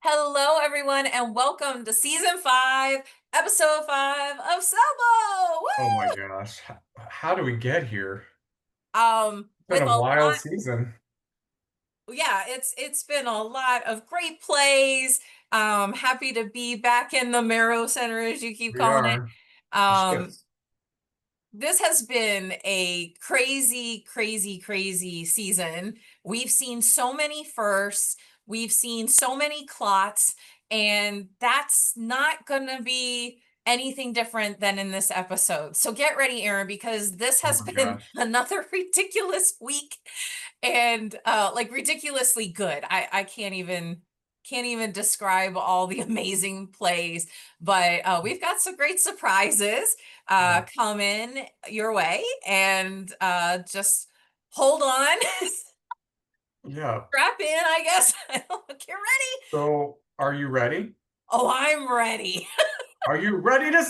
Hello, everyone, and welcome to season 5, episode 5 of Selmo. Oh my Woo! gosh. How do we get here? It's been With a a wild lot, season. yeah, it's been a lot of great plays. Happy to be back in the Marrow Center, as you keep We calling it. are the Um, shifts. this has been a crazy, crazy, crazy season. We've seen so many firsts, we've seen so many clots, and that's not going to be anything different than in this episode. So get ready, Aaron, because this Oh has my been gosh. another ridiculous week and like ridiculously good. I can't even describe all the amazing plays, but we've got some great surprises Yeah. coming your way, and just hold on. Yeah. Strap in, I guess. Get ready. So are you ready? Oh, I'm ready. Are you ready to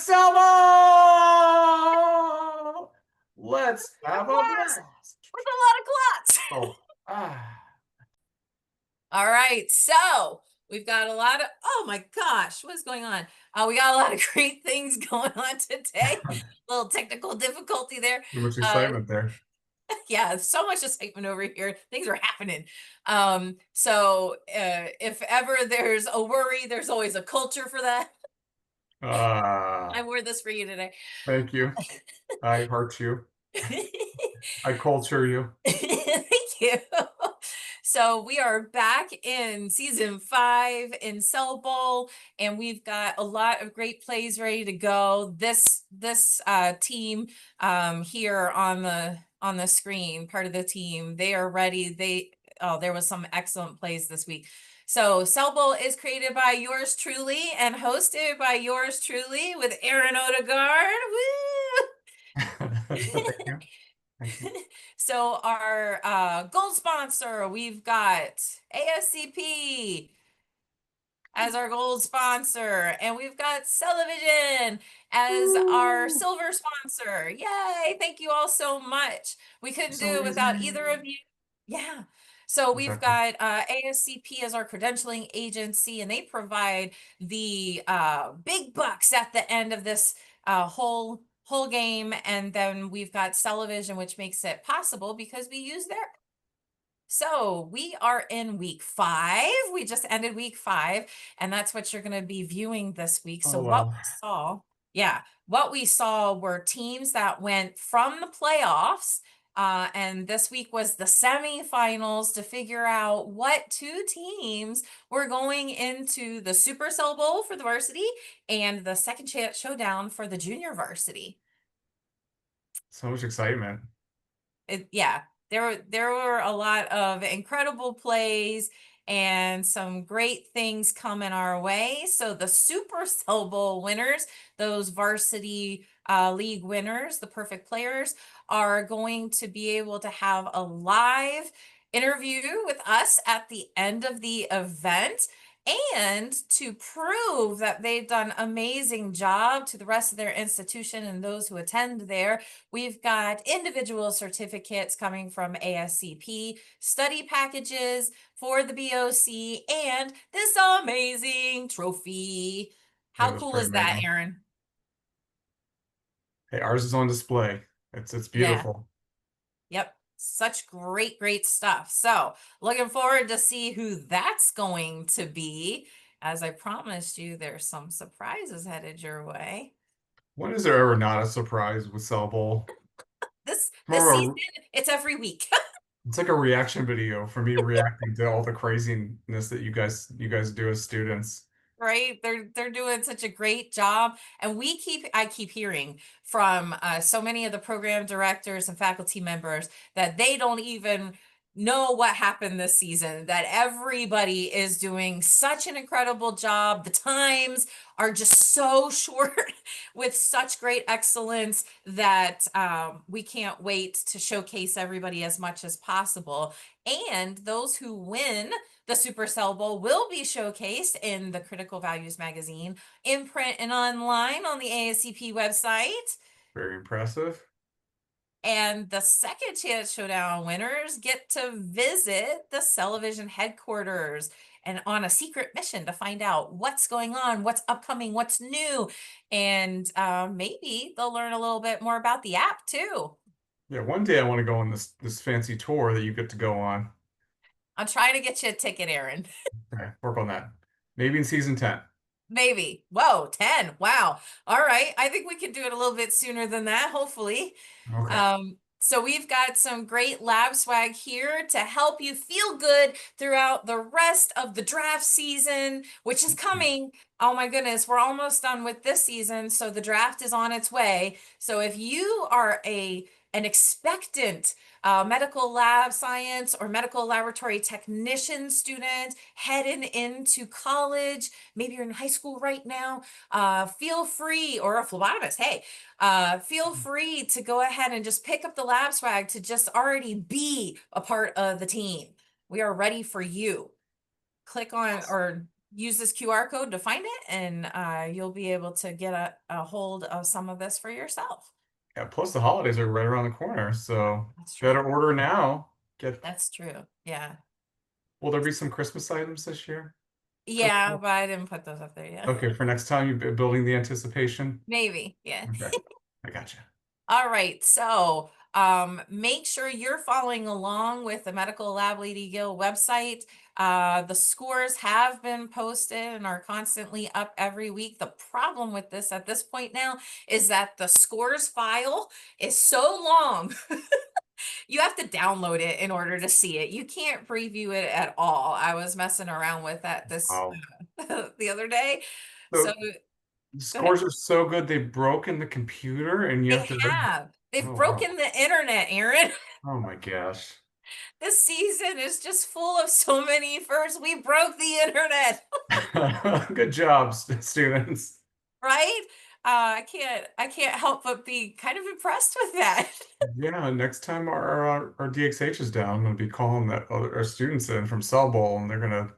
sell? Let's have a Yes, blast. with a lot of clots. Oh, ah. All right, so we've got a lot of, oh my gosh, what's going on? We got a lot of great things going on today. Little technical difficulty there. Too much Uh, excitement there. yeah, so much excitement over here. Things are happening. So if ever there's a worry, there's always a culture for that. I Ah, wore this for you today. thank you. I heart you. I culture you. Thank you. So we are back in season 5 in Cell Bowl, and we've got a lot of great plays ready to go. This team here on the screen, part of the team, they are ready. There was some excellent plays this week. So Cell Bowl is created by yours truly and hosted by yours truly with Aaron Odegaard. Thank Woo! you. Thank you. So our gold sponsor, we've got ASCP as our gold sponsor, and we've got Celevision as our Woo! silver sponsor. Yay! Thank you all so much. We couldn't So do it without either easy. of you. Yeah. So we've Exactly. got ASCP as our credentialing agency, and they provide the big bucks at the end of this whole game. And then we've got Celevision, which makes it possible because we use their, so we are in week 5. We just ended week 5, and that's what you're going to be viewing this week. So Oh what well. we saw, yeah, what we saw were teams that went from the playoffs. And this week was the semifinals to figure out what two teams were going into the Super Cell Bowl for the varsity and the second chance showdown for the junior varsity. So much excitement. Yeah, there were a lot of incredible plays and some great things coming our way. So the Super Soul Bowl winners, those varsity league winners, the perfect players, are going to be able to have a live interview with us at the end of the event. And to prove that they've done amazing job to the rest of their institution and those who attend there, we've got individual certificates coming from ASCP, study packages for the BOC, and this amazing trophy. Yeah, How that's cool pretty is that, amazing. Aaron? Hey, ours is on display. It's Yeah. beautiful. Yep. Such great, great stuff. So looking forward to see who that's going to be. As I promised you, there's some surprises headed your way. When is there ever not a surprise with Cell Bowl? This season, More it's every week. it's like a reaction video for me reacting to all the craziness that you guys do as students. Right, they're doing such a great job, and I keep hearing from so many of the program directors and faculty members that they don't even know what happened this season, that everybody is doing such an incredible job. The times are just so short with such great excellence that we can't wait to showcase everybody as much as possible. And those who win the Super Cell Bowl will be showcased in the Critical Values magazine, in print and online on the ASCP website. Very impressive. And the second chance showdown winners get to visit the Celevision headquarters and on a secret mission to find out what's going on, what's upcoming, what's new, and maybe they'll learn a little bit more about the app too. Yeah, one day I want to go on this fancy tour that you get to go on. I'm trying to get you a ticket, Aaron. Okay, work on that. Maybe in season 10. Maybe. Whoa, 10. Wow. All right. I think we can do it a little bit sooner than that, hopefully. Okay. So we've got some great lab swag here to help you feel good throughout the rest of the draft season, which is coming. Oh my goodness, we're almost done with this season, so the draft is on its way. So if you are an expectant medical lab science or medical laboratory technician student heading into college, maybe you're in high school right now, feel free, or a phlebotomist, hey, feel free to go ahead and just pick up the lab swag to just already be a part of the team. We are ready for you. Click on or use this QR code to find it, and you'll be able to get a hold of some of this for yourself. Yeah, plus the holidays are right around the corner, so That's true. better order now. Get That's true. Yeah. Will there be some Christmas items this year? For Yeah, but I didn't put those up there yet. okay, for next time you building the anticipation. Maybe. Yeah. Okay, I got you. All right. So make sure you're following along with the Medical Lab Lady Guild website. The scores have been posted and are constantly up every week. The problem with this at this point now is that the scores file is so long. You have to download it in order to see it. You can't preview it at all. I was messing around with that this Oh, the other day. So so the go ahead. scores are so good they broke in the computer, and you have They to. have. They've Oh wow. broken the internet, Aaron. Oh my gosh. This season is just full of so many firsts. We broke the internet, Good job, students. right? I can't help but be kind of impressed with that. Yeah, next time our DXH is down, I'm gonna be calling that other our students in from Cell Bowl, and they're gonna.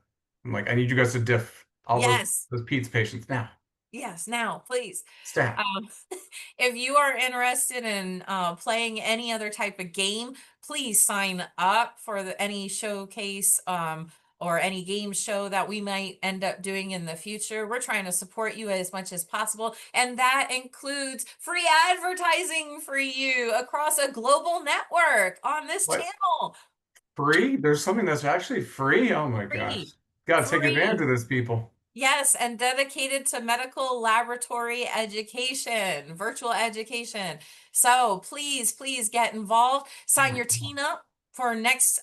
I'm like, I need you guys to diff all Yes. those PEDS patients now. Yes, now, please. Stat. Um, if you are interested in playing any other type of game, please sign up for any showcase or any game show that we might end up doing in the future. We're trying to support you as much as possible, and that includes free advertising for you across a global network on this What? channel. Free? There's something that's actually free? Oh my gosh. Free, Gotta take advantage free. of this, people. Yes, and dedicated to medical laboratory education, virtual education. So please, please get involved. Oh Sign my your God. team up for next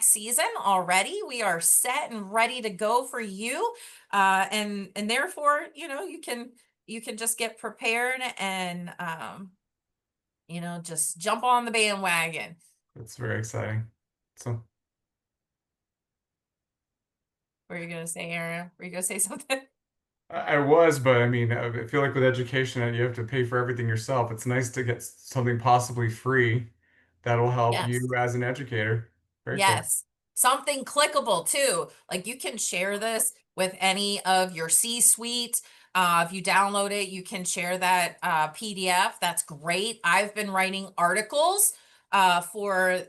season already. We are set and ready to go for you. And therefore, you can just get prepared and just jump on the bandwagon. It's very exciting. So What are you gonna say, Aaron? Were you gonna say something? I was, but I mean, I feel like with education, you have to pay for everything yourself. It's nice to get something possibly free that'll help Yes. you as an educator. Very cool. Yes. Something clickable too. Like you can share this with any of your C-suite. If you download it, you can share that PDF. That's great. I've been writing articles for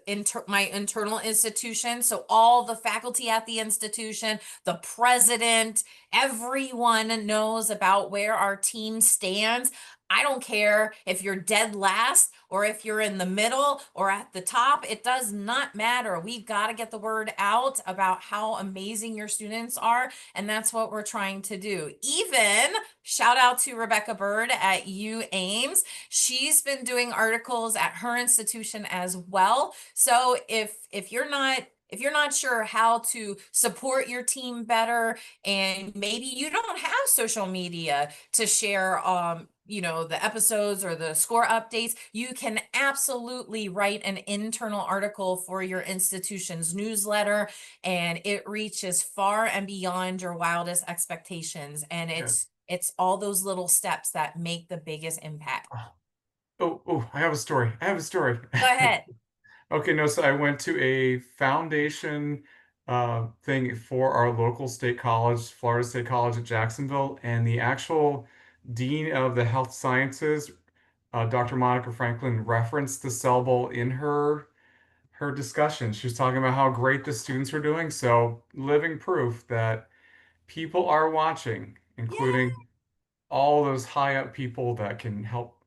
my internal institution. So all the faculty at the institution, the president, everyone knows about where our team stands. I don't care if you're dead last or if you're in the middle or at the top. It does not matter. We've got to get the word out about how amazing your students are. And that's what we're trying to do. Even shout out to Rebecca Bird at U Ames. She's been doing articles at her institution as well. So if you're not sure how to support your team better, and maybe you don't have social media to share the episodes or the score updates, you can absolutely write an internal article for your institution's newsletter, and it reaches far and beyond your wildest expectations, and Yeah. it's all those little steps that make the biggest impact. Oh, oh, I have a story. I have a story. Go ahead. Okay, no, so I went to a foundation thing for our local state college, Florida State College at Jacksonville, and the actual dean of the health sciences Dr. Monica Franklin referenced the Cell Bowl in her discussion. She was talking about how great the students were doing. So living proof that people are watching, Yeah. including all those high up people that can help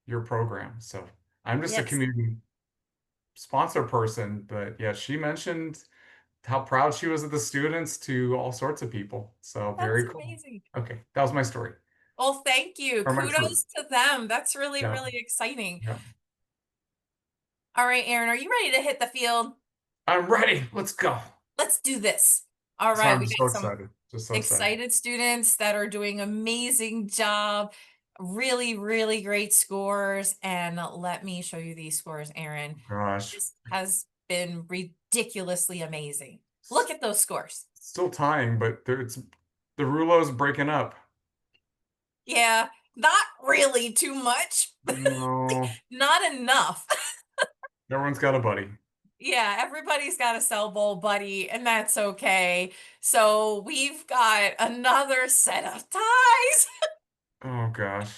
your program. So I'm just a Yes. community sponsor person, but yeah, she mentioned how proud she was of the students to all sorts of people. So That's very cool. amazing. Okay, that was my story Well, thank you. or my truth. Kudos to them. That's really, Yeah, really exciting. yeah. All right, Aaron, are you ready to hit the field? I'm ready. Let's go. Let's do this. All So right, I'm we so got some excited. Just so excited. excited students that are doing amazing job. Really, really great scores. And let me show you these scores, Aaron. Gosh. This has been ridiculously amazing. Look S- at those scores. Still tying, but it's the rouleau's breaking up. Yeah, not really too much. No, Not enough. everyone's got a buddy. Yeah, everybody's got a cell bowl buddy, and that's okay. So we've got another set of ties. Oh gosh.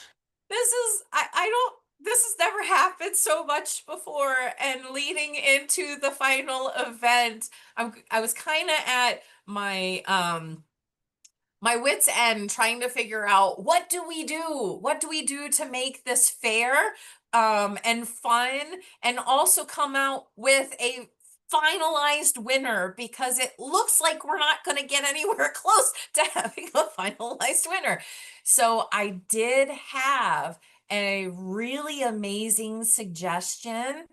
I don't, this has never happened so much before. And leading into the final event, I was kind of at my wits end trying to figure out what do we do? What do we do to make this fair and fun and also come out with a finalized winner because it looks like we're not going to get anywhere close to having a finalized winner. So I did have a really amazing suggestion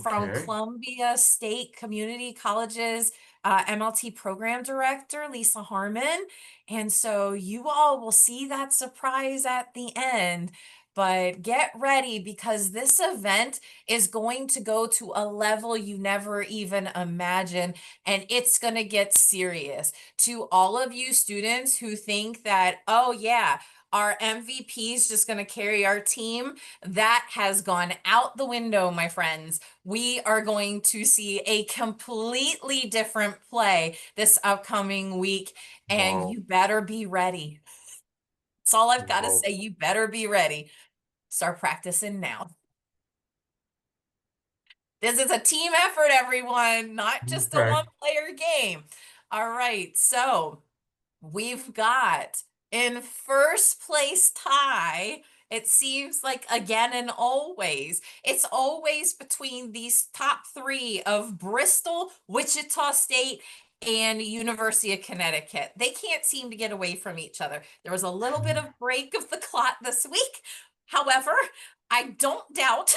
from Okay. Columbia State Community College's MLT program director, Lisa Harmon. And so you all will see that surprise at the end. But get ready because this event is going to go to a level you never even imagined, and it's going to get serious. To all of you students who think that, oh, yeah, our MVP is just going to carry our team, that has gone out the window, my friends. We are going to see a completely different play this upcoming week, and Whoa. you better be ready. That's all I've got to Whoa. say. You better be ready. Start practicing now. This is a team effort, everyone, not just a Okay. one-player game. All right, so we've got in first place tie. It seems like again and always, it's always between these top three of Bristol, Wichita State, and University of Connecticut. They can't seem to get away from each other. There was a little bit of break of the clot this week. However, I don't doubt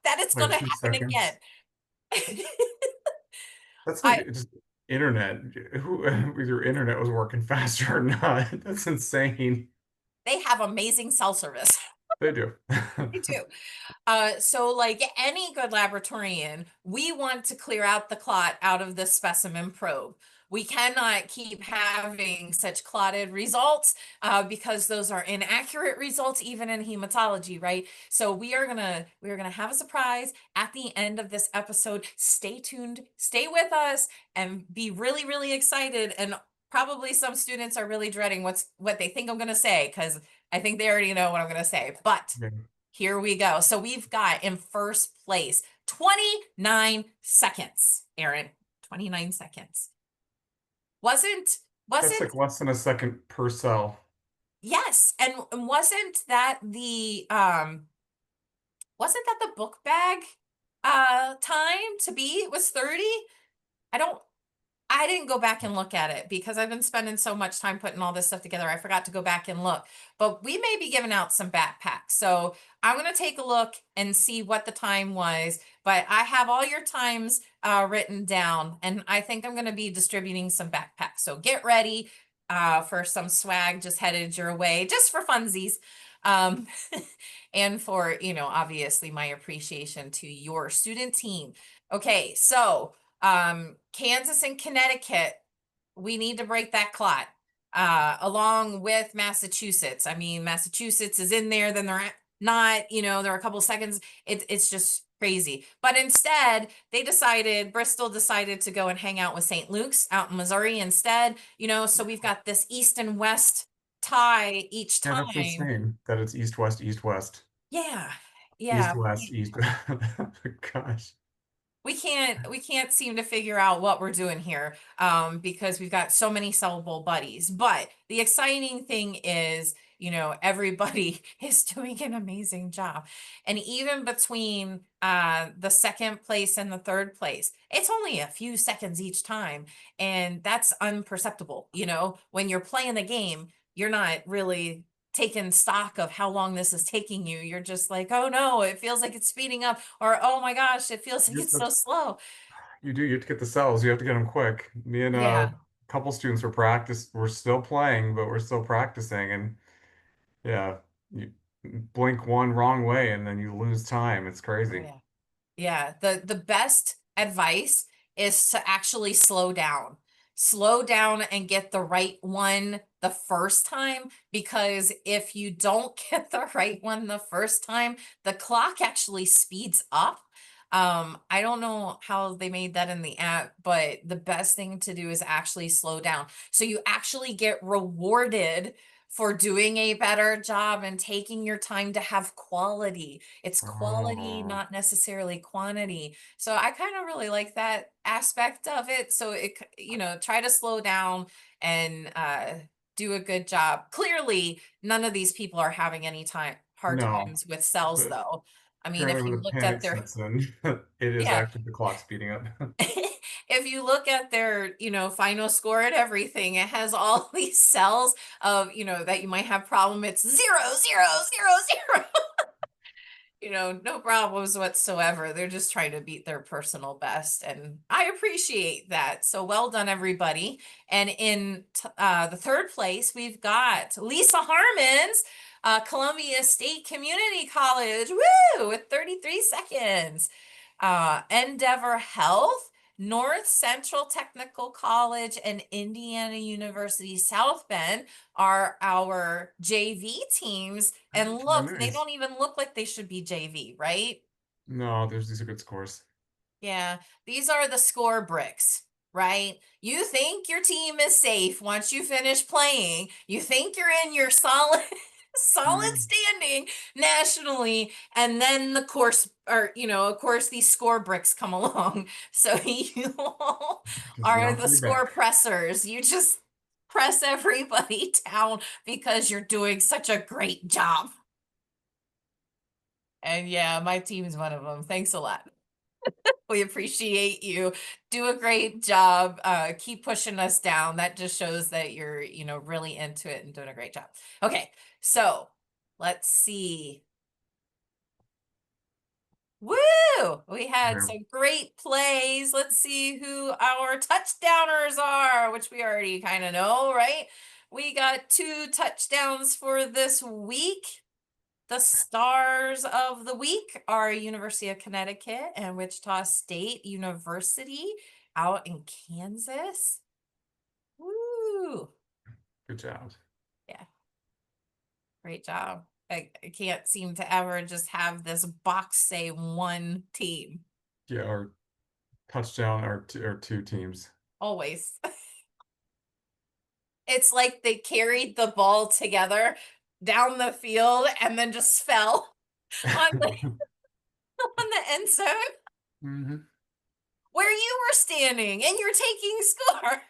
that it's going Like to two happen again. seconds. That's like I just internet. Who with your internet was working faster or not? That's insane. They have amazing cell service. They do. They do. So like any good laboratorian, we want to clear out the clot out of the specimen probe. We cannot keep having such clotted results because those are inaccurate results even in hematology, right? So we are gonna have a surprise at the end of this episode. Stay tuned, stay with us, and be really, really excited. And probably some students are really dreading what they think I'm gonna say because I think they already know what I'm gonna say. But Yeah. here we go. So we've got in first place 29 seconds, Aaron. 29 seconds. Wasn't That's wasn't like less than a second per cell. yes, and wasn't that the wasn't that the book bag time to be? It was 30? I don't I didn't go back and look at it because I've been spending so much time putting all this stuff together. I forgot to go back and look. But we may be giving out some backpacks. So I'm going to take a look and see what the time was. But I have all your times written down, and I think I'm going to be distributing some backpacks. So get ready for some swag just headed your way, just for funsies. Um, and for, obviously my appreciation to your student team. Okay, so Kansas and Connecticut, we need to break that clot along with Massachusetts. I mean, Massachusetts is in there, then they're not, there are a couple seconds. It's just crazy. But instead, Bristol decided to go and hang out with St. Luke's out in Missouri instead, so we've got this East and West tie each Yeah, that's time. insane that it's east west, east west. Yeah. East, Yeah, west, east. Gosh. we can't seem to figure out what we're doing here, because we've got so many sellable buddies. But the exciting thing is, everybody is doing an amazing job. And even between the second place and the third place, it's only a few seconds each time, and that's unperceptible. When you're playing the game, you're not really taking stock of how long this is taking you. You're just like, oh no, it feels like it's speeding up, or oh my gosh, it feels like Yep, it's so that's slow. you do. You have to get the cells. You have to get them quick. Me and Yeah, a couple students were practice. We're still playing, but we're still practicing. And yeah, you blink one wrong way and then you lose time. It's oh crazy. yeah. Yeah, the best advice is to actually slow down. Slow down and get the right one the first time, because if you don't get the right one the first time, the clock actually speeds up. I don't know how they made that in the app, but the best thing to do is actually slow down. So you actually get rewarded for doing a better job and taking your time to have quality. It's quality, Oh, not necessarily quantity. So I kind of really like that aspect of it. So try to slow down and do a good job. Clearly, none of these people are having any hard no. times with cells, But though. I mean, if apparently you when the looked at panic their, sets in, it is yeah, actually the clock speeding up. if you look at their, final score and everything, it has all these cells of, that you might have problem. It's 0, 0, 0, 0, 0. No problems whatsoever. They're just trying to beat their personal best. And I appreciate that. So well done, everybody. And in the third place, we've got Lisa Harmon's Columbia State Community College, woo, with 33 seconds. Endeavor Health, North Central Technical College, and Indiana University South Bend are our JV teams. And Very look, they nice. don't even look like they should be JV, right? No, these are good scores. Yeah, these are the score bricks, right? You think your team is safe once you finish playing. You think you're in your solid solid Mm, standing nationally, and then the course, or of course these score bricks come along. So you all just are knock the you back. score pressers. You just press everybody down because you're doing such a great job. And yeah, my team is one of them. Thanks a lot. We appreciate you. Do a great job. Keep pushing us down. That just shows that you're, really into it and doing a great job. Okay, so let's see. Woo! We had Very some great plays. Let's see who our touchdowners are, which we already kind of know, right? We got 2 touchdowns for this week. The stars of the week are University of Connecticut and Wichita State University out in Kansas. Woo! good job. Yeah, great job. I can't seem to ever just have this box say one team. Yeah, our touchdown or two teams. Always. It's like they carried the ball together down the field and then just fell on the on the end zone hmm where you were standing and you're taking score.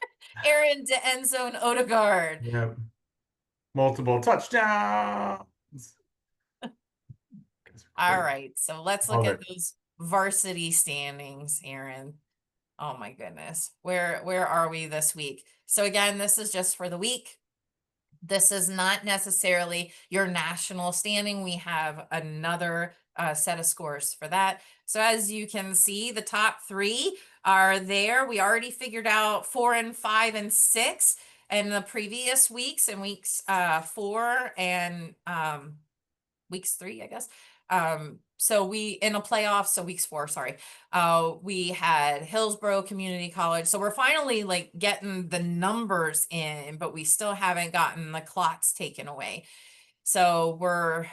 Aaron to end zone Odegaard. Yep. Multiple touchdowns. Guys are All crazy. right, so let's look Love at it. those varsity standings, Aaron. Oh my goodness. Where are we this week? So again, this is just for the week. This is not necessarily your national standing. We have another set of scores for that. So as you can see, the top three are there. We already figured out 4 and 5 and 6 in the previous weeks, and weeks 4 and weeks 3, I guess. So we in a playoff, so weeks 4, sorry. We had Hillsborough Community College. So we're finally like getting the numbers in, but we still haven't gotten the clots taken away. So we're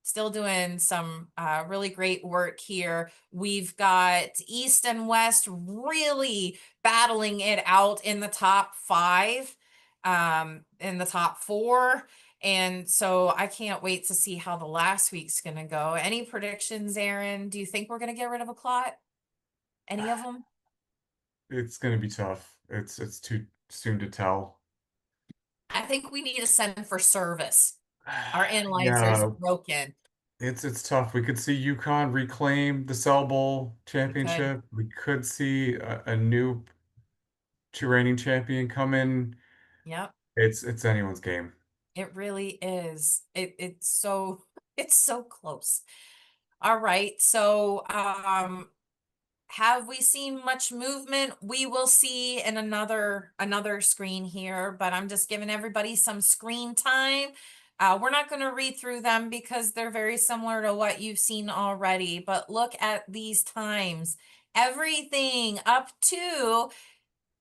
still doing some really great work here. We've got East and West really battling it out in the top 5, in the top 4. And so I can't wait to see how the last week's going to go. Any predictions, Aaron? Do you think we're going to get rid of a clot? Any of them? It's going to be tough. It's too soon to tell. I think we need to send for service. Our analyzer's Yeah, broken. it's tough. We could see UConn reclaim the Cell Bowl We could. championship. We could see a new reigning champion come in. Yep. It's anyone's game. It really is. It's so it's so close. All right. So have we seen much movement? We will see in another screen here, but I'm just giving everybody some screen time. We're not going to read through them because they're very similar to what you've seen already, but look at these times. Everything up to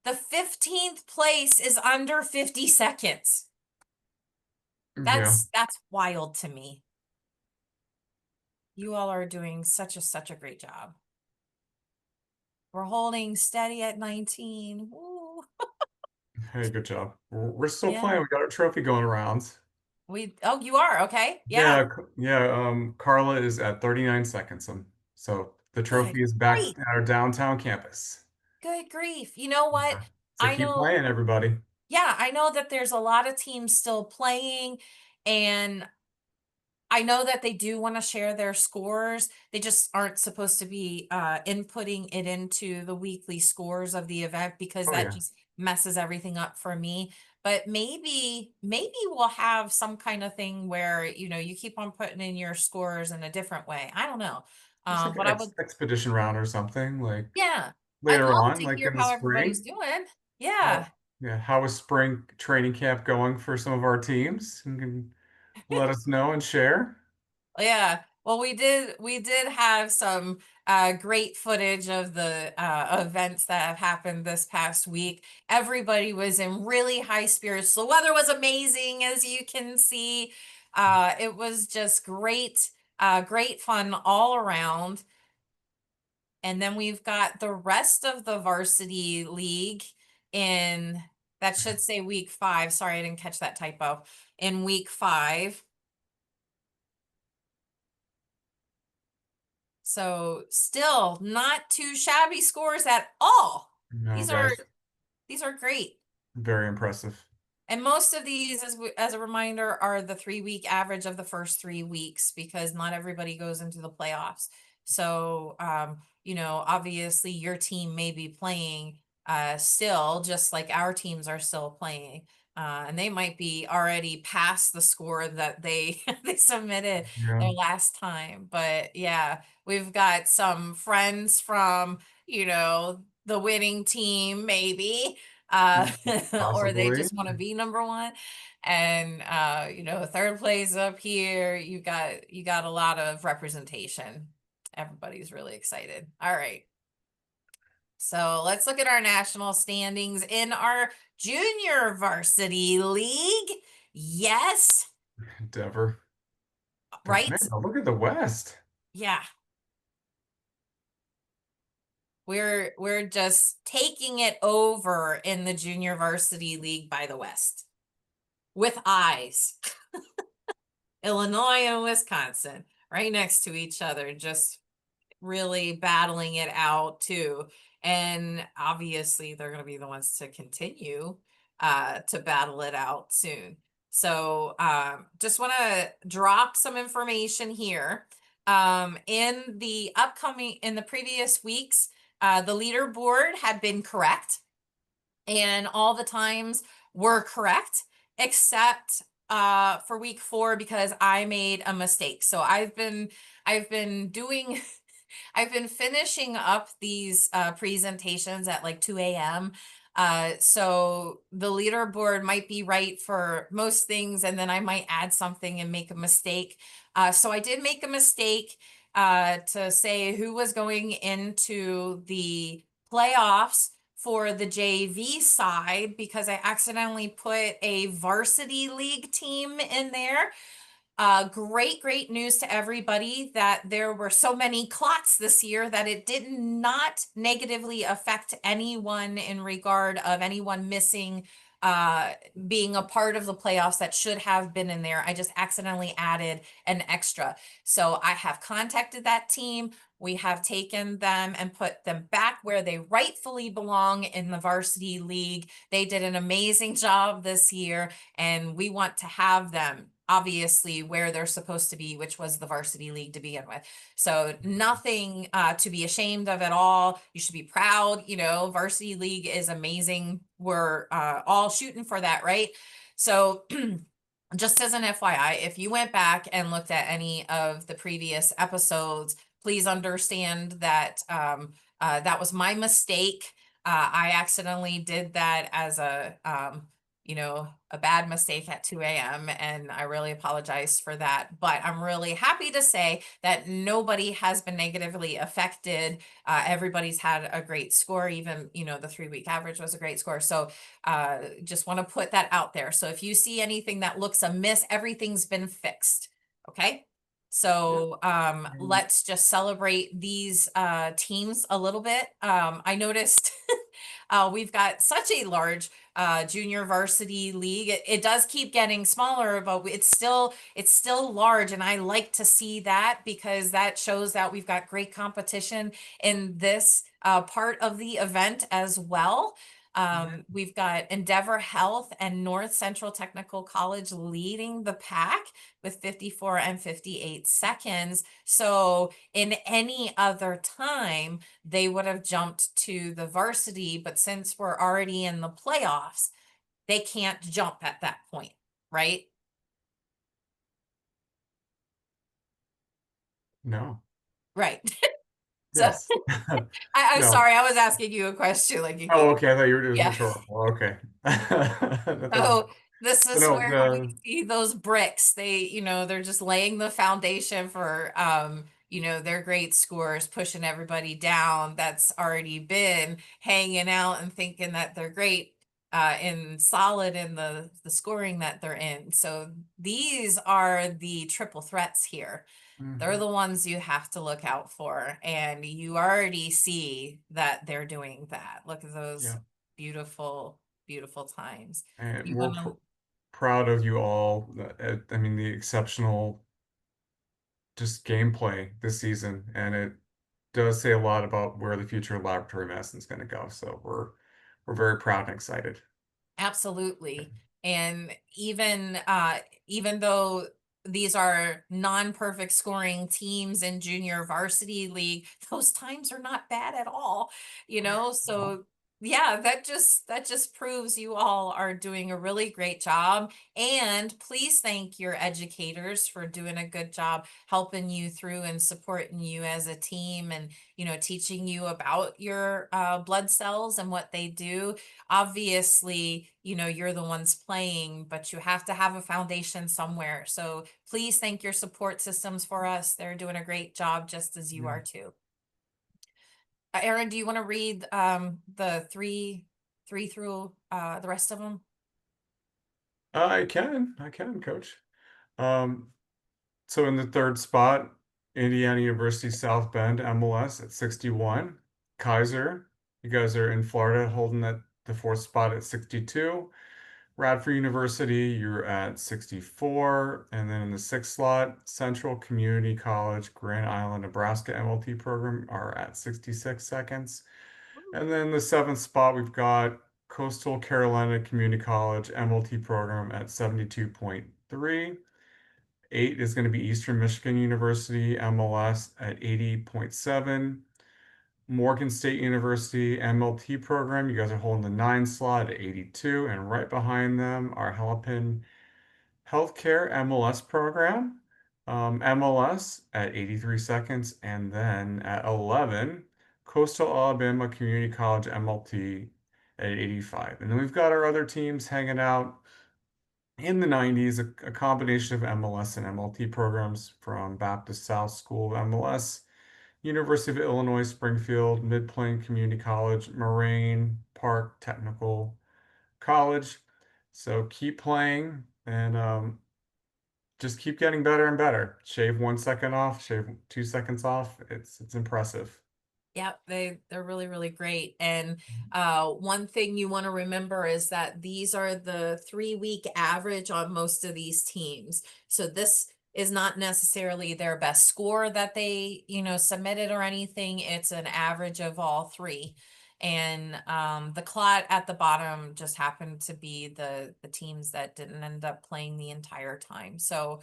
the 15th place is under 50 seconds. Yeah. That's wild to me. You all are doing such a great job. We're holding steady at 19. Woo. Hey, good job. We're still Yeah. playing. We got our trophy going around. Oh, you are. Okay. Yeah. Yeah. Carla is at 39 seconds. So the Good trophy is back grief. at our downtown campus. Good grief. You know what? Yeah. So I keep know, playing, everybody. yeah, I know that there's a lot of teams still playing, and I know that they do want to share their scores. They just aren't supposed to be inputting it into the weekly scores of the event because Oh that yeah. just messes everything up for me. But maybe we'll have some kind of thing where, you keep on putting in your scores in a different way. I don't know. Just like an But I would, expedition round or something, like yeah, I'd later love on, to like hear in the how everybody's spring. doing. How Yeah. yeah, how is spring training camp going for some of our teams? You can let us know and share. Yeah. Well, we did have some great footage of the events that have happened this past week. Everybody was in really high spirits. The weather was amazing, as you can see. It was just great fun all around. And then we've got the rest of the varsity league in, that should say week 5. Sorry, I didn't catch that typo. In week 5. So still not too shabby scores at all. No, These are guys, these are great. very impressive. And most of these, as a reminder, are the 3-week average of the first 3 weeks because not everybody goes into the playoffs. So, obviously your team may be playing still, just like our teams are still playing. And they might be already past the score that they they submitted Yeah, their last time. But yeah, we've got some friends from, the winning team, maybe or they possibly. just want to be number one. And third place up here, you got a lot of representation. Everybody's really excited. All right. So let's look at our national standings in our junior varsity league. Yes, Endeavor. But right? man, look at the West. Yeah. We're just taking it over in the junior varsity league by the West with eyes. Illinois and Wisconsin right next to each other, just really battling it out too. And obviously, they're going to be the ones to continue to battle it out soon. So, just want to drop some information here. In the previous weeks, the leaderboard had been correct and all the times were correct except for week 4 because I made a mistake. So I've been doing I've been finishing up these presentations at like 2 a.m. So the leaderboard might be right for most things, and then I might add something and make a mistake. So I did make a mistake to say who was going into the playoffs for the JV side because I accidentally put a varsity league team in there. Great news to everybody that there were so many clots this year that it did not negatively affect anyone in regard of anyone missing uh, being a part of the playoffs that should have been in there. I just accidentally added an extra. So I have contacted that team. We have taken them and put them back where they rightfully belong in the varsity league. They did an amazing job this year, and we want to have them obviously where they're supposed to be, which was the varsity league to begin with. So nothing to be ashamed of at all. You should be proud. Varsity league is amazing. We're all shooting for that, right? So just as an FYI, if you went back and looked at any of the previous episodes, please understand that that was my mistake. I accidentally did that as a bad mistake at 2 a.m. And I really apologize for that. But I'm really happy to say that nobody has been negatively affected. Everybody's had a great score. Even, the 3-week average was a great score. So just want to put that out there. So if you see anything that looks amiss, everything's been fixed. Okay. Yeah. So let's just celebrate these teams a little bit. I noticed we've got such a large junior varsity league. It does keep getting smaller, but it's still large, and I like to see that because that shows that we've got great competition in this part of the event as well. We've got Endeavor Health and North Central Technical College leading the pack with 54 and 58 seconds. So in any other time, they would have jumped to the varsity, but since we're already in the playoffs, they can't jump at that point, right? No. Right. So Yes. I'm No. sorry, I was asking you a question like you Oh, gave. okay. I thought you were doing Yeah. rhetorical. Okay. That doesn't. So this But is no, where we see those bricks. They're just laying the foundation for their great scores, pushing everybody down that's already been hanging out and thinking that they're great and solid in the scoring that they're in. So these are the triple threats here. They're Mhm. the ones you have to look out for, and you already see that they're doing that. Look at those Yeah. beautiful, beautiful times. And You we're want to proud of you all. I mean, the exceptional just gameplay this season, and it does say a lot about where the future of laboratory medicine is going to go. So we're very proud and excited. Absolutely. And even though these are non-perfect scoring teams in junior varsity league, those times are not bad at all, Well, so yeah, that just proves you all are doing a really great job. And please thank your educators for doing a good job helping you through and supporting you as a team, and teaching you about your blood cells and what they do. Obviously, you're the ones playing, but you have to have a foundation somewhere. So please thank your support systems for us. They're doing a great job just as you yeah. are too. Aaron, do you want to read the three through the rest of them? I can, coach. Um, so in the third spot, Indiana University South Bend MLS at 61. Kaiser, you guys are in Florida holding at the fourth spot at 62. Radford University, you're at 64. And then in the sixth slot, Central Community College, Grand Island, Nebraska MLT program are at 66 seconds. And then the seventh spot, we've got Coastal Carolina Community College MLT program at 72.3. Eight is going to be Eastern Michigan University MLS at 80.7. Morgan State University MLT program, you guys are holding the nine slot at 82. And right behind them, our Hennepin Healthcare MLS program, MLS at 83 seconds. And then at 11, Coastal Alabama Community College MLT at 85. And then we've got our other teams hanging out in the 90s, a combination of MLS and MLT programs from Baptist South School of MLS, University of Illinois Springfield, Mid Plain Community College, Moraine Park Technical College. So keep playing and just keep getting better and better. Shave 1 second off, shave 2 seconds off. It's impressive. Yep, they're really really great. And one thing you want to remember is that these are the 3 week average on most of these teams. So this is not necessarily their best score that they, submitted or anything. It's an average of all three. And the clot at the bottom just happened to be the teams that didn't end up playing the entire time. So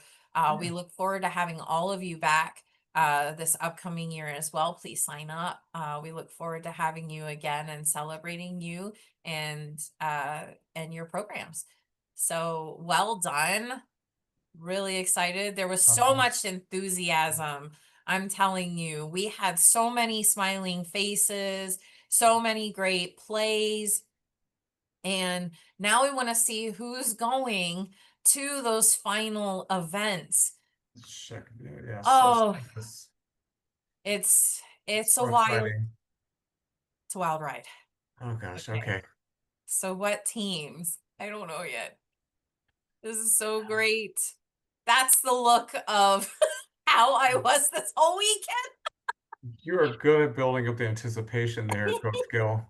we Yeah. look forward to having all of you back this upcoming year as well. Please sign up. We look forward to having you again and celebrating you and your programs. So well done. Really excited. There was so Um, much enthusiasm. I'm telling you, we had so many smiling faces, so many great plays. And now we want to see who's going to those final events. check. Yes, yes, Oh, yes. it's a So wild exciting. It's a wild ride. Oh gosh. Okay. Okay. So what teams? I don't know yet. This is so great. That's the look of how I was this whole weekend. You are good at building up the anticipation there, Coach Gill.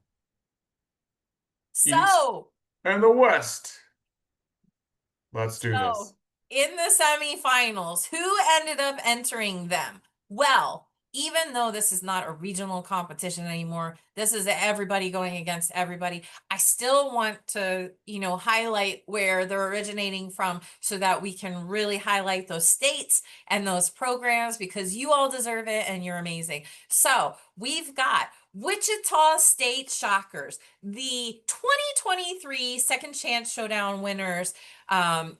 East So, and the West. Let's do So, this. in the semifinals, who ended up entering them? Well, even though this is not a regional competition anymore, this is everybody going against everybody. I still want to, highlight where they're originating from so that we can really highlight those states and those programs because you all deserve it and you're amazing. So, we've got Wichita State Shockers, the 2023 Second Chance Showdown winners. A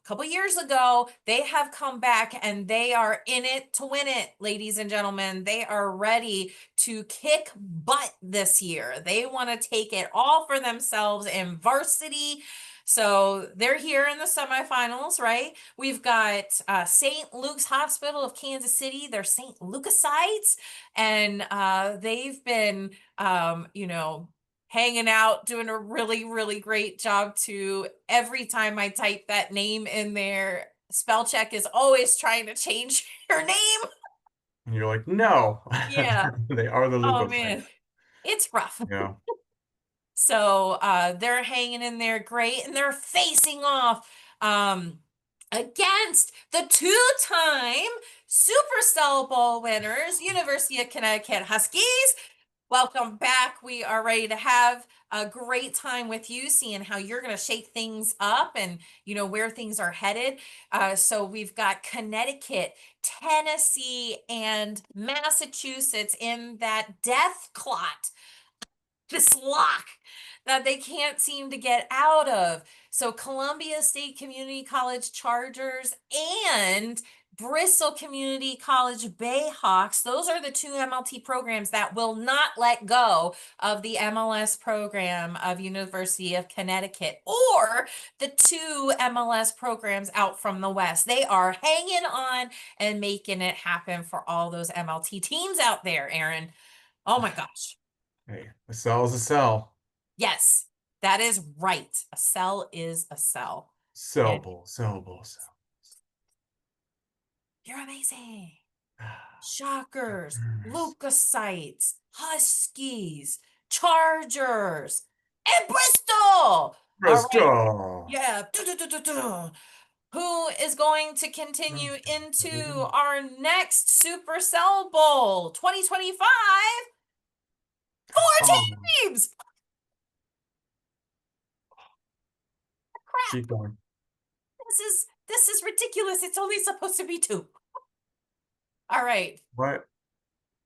couple years ago, they have come back and they are in it to win it, ladies and gentlemen. They are ready to kick butt this year. They want to take it all for themselves in varsity. So they're here in the semifinals, right? We've got St. Luke's Hospital of Kansas City. They're St. Lucasites, and they've been, hanging out, doing a really, really great job too. Every time I type that name in there, spell check is always trying to change your name. And you're like, no, Yeah. they are the Oh leukocytes. man, it's rough. Yeah. So they're hanging in there great, and they're facing off um, against the two-time Super Cell Bowl winners, University of Connecticut Huskies. Welcome back. We are ready to have a great time with you, seeing how you're going to shake things up and where things are headed. So we've got Connecticut, Tennessee, and Massachusetts in that death clot, this lock that they can't seem to get out of. So Columbia State Community College Chargers and Bristol Community College Bayhawks, those are the two MLT programs that will not let go of the MLS program of University of Connecticut or the two MLS programs out from the West. They are hanging on and making it happen for all those MLT teams out there, Aaron. Oh my gosh. Hey, a cell is a cell. Yes, that is right. A cell is a cell. Cell And bowl, cell bowl, cell. you're amazing. Ah, Shockers, Shockers. leukocytes, huskies, chargers, and Bristol. All right. Bristol. Yeah. Who is going to continue into our next Super Cell Bowl 2025? Four Oh, teams. Crap. keep going. This is ridiculous. It's only supposed to be two. All right. What?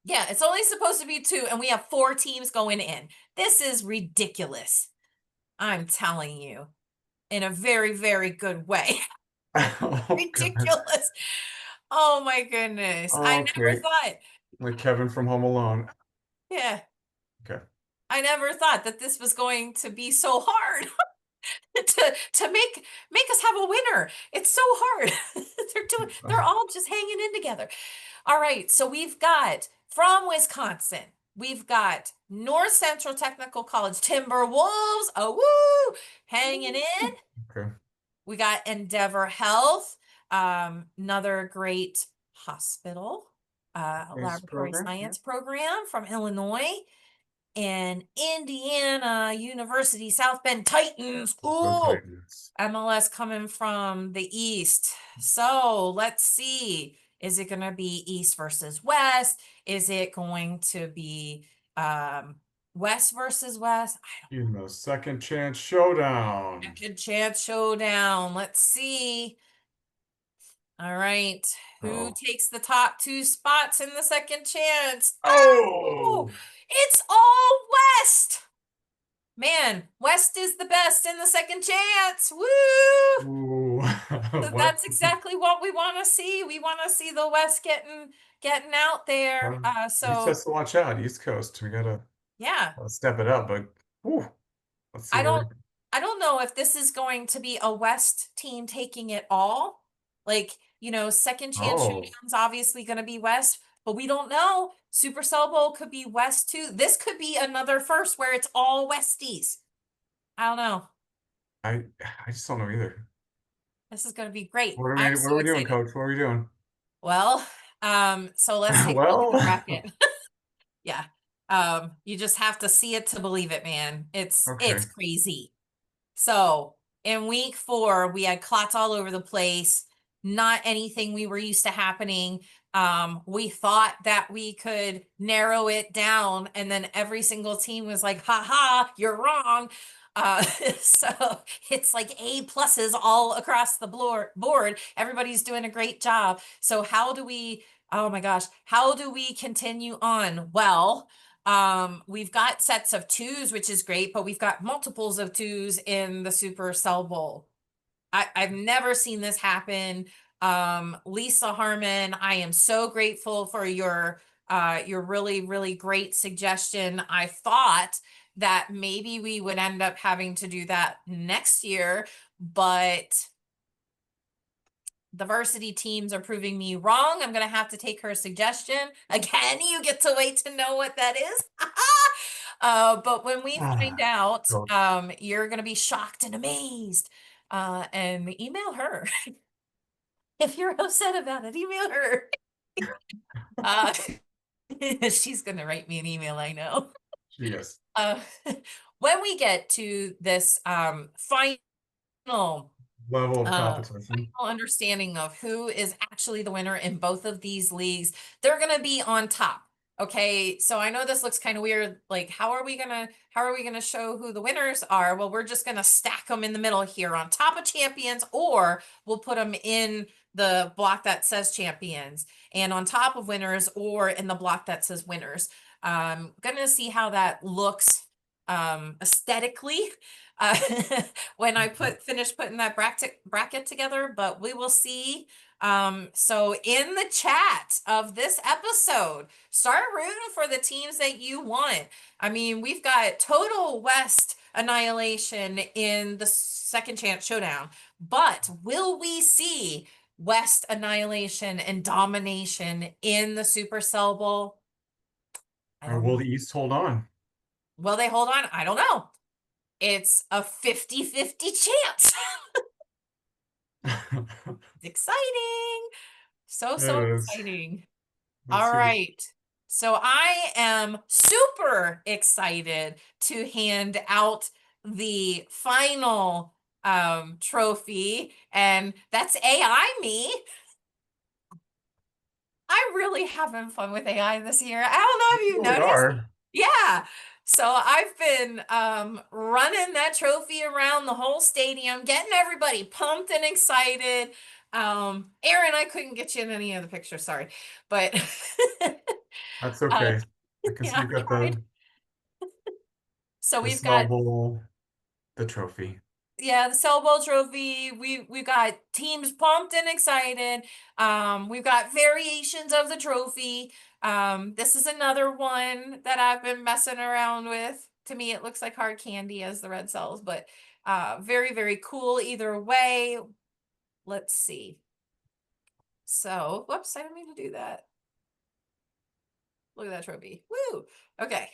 Yeah, it's only supposed to be two, and we have four teams going in. This is ridiculous. I'm telling you, in a very, very good way. Oh, God. Ridiculous. Oh my goodness. I never Okay. thought, Like Kevin from Home Alone. yeah, Okay. I never thought that this was going to be so hard to make us have a winner. It's so hard. They're all just hanging in together. All right, so we've got from Wisconsin, we've got North Central Technical College Timberwolves, oh woo, hanging in. Okay. We got Endeavor Health, another great hospital. Nice laboratory program. Yeah. science program from Illinois. And Indiana University South Bend Titans. Go Ooh, Titans. MLS coming from the East. So let's see. Is it going to be East versus West? Is it going to be West versus West? I In the second chance showdown. don't. Second chance showdown. Let's see. All right. Who Oh. takes the top two spots in the second chance? Oh, Oh. it's all West. Man, West is the best in the second chance. Woo! Ooh. What? That's exactly what we want to see. We want to see the West getting out there. East So has to watch out. East Coast. We gotta yeah, step it up. But whew, let's see I where. don't I don't know if this is going to be a West team taking it all. Like, second chance Oh, showdown's obviously going to be West, but we don't know. Super Cell Bowl could be West too. This could be another first where it's all Westies. I don't know. I I just don't know either. This is going to be great. What are I'm what so are we doing, excited. Coach? What are we doing? Well, so let's take a look at the Well, bracket. Yeah. You just have to see it to believe it, man. It's okay. crazy. So in week 4, we had clots all over the place. Not anything we were used to happening. We thought that we could narrow it down, and then every single team was like, "Ha ha, you're wrong." Uh, so it's like A pluses all across the board. Everybody's doing a great job. So how do we? Oh my gosh, how do we continue on? Well, we've got sets of twos, which is great, but we've got multiples of twos in the Super Cell Bowl. I've never seen this happen. Lisa Harmon, I am so grateful for your really, really great suggestion. I thought that maybe we would end up having to do that next year, but the varsity teams are proving me wrong. I'm going to have to take her suggestion. Again, you get to wait to know what that is. But when we find Ah, out, Coach. you're going to be shocked and amazed. And email her. If you're upset about it, email her. Uh, she's going to write me an email, I know. Yes. Uh, when we get to this final Level of uh competition. understanding of who is actually the winner in both of these leagues, they're going to be on top. Okay, so I know this looks kind of weird. Like, how are we gonna show who the winners are? Well, we're just gonna stack them in the middle here on top of champions, or we'll put them in the block that says champions and on top of winners, or in the block that says winners. Gonna see how that looks aesthetically uh, when I finish putting that bracket together, but we will see. So in the chat of this episode, start rooting for the teams that you want. I mean, we've got total West annihilation in the second chance showdown, but will we see West annihilation and domination in the Super Cell Bowl? I Or don't will know. the East hold on? Will they hold on? I don't know. It's a 50-50 chance. It's exciting. So, It so is. exciting. Let's All see what. right. So I am super excited to hand out the final trophy, and that's AI me. I'm really having fun with AI this year. I don't know if You you've really noticed. are. Yeah. So I've been running that trophy around the whole stadium, getting everybody pumped and excited. Aaron, I couldn't get you in any of the pictures, sorry. But That's uh okay. I can see yeah, you I got tried. So the we've Snow got, Bowl, the trophy. yeah, the Cell Bowl trophy. We've got teams pumped and excited. We've got variations of the trophy. This is another one that I've been messing around with. To me, it looks like hard candy as the red cells, but very, very cool either way. Let's see. So, whoops, I didn't mean to do that. Look at that trophy. Woo! Okay.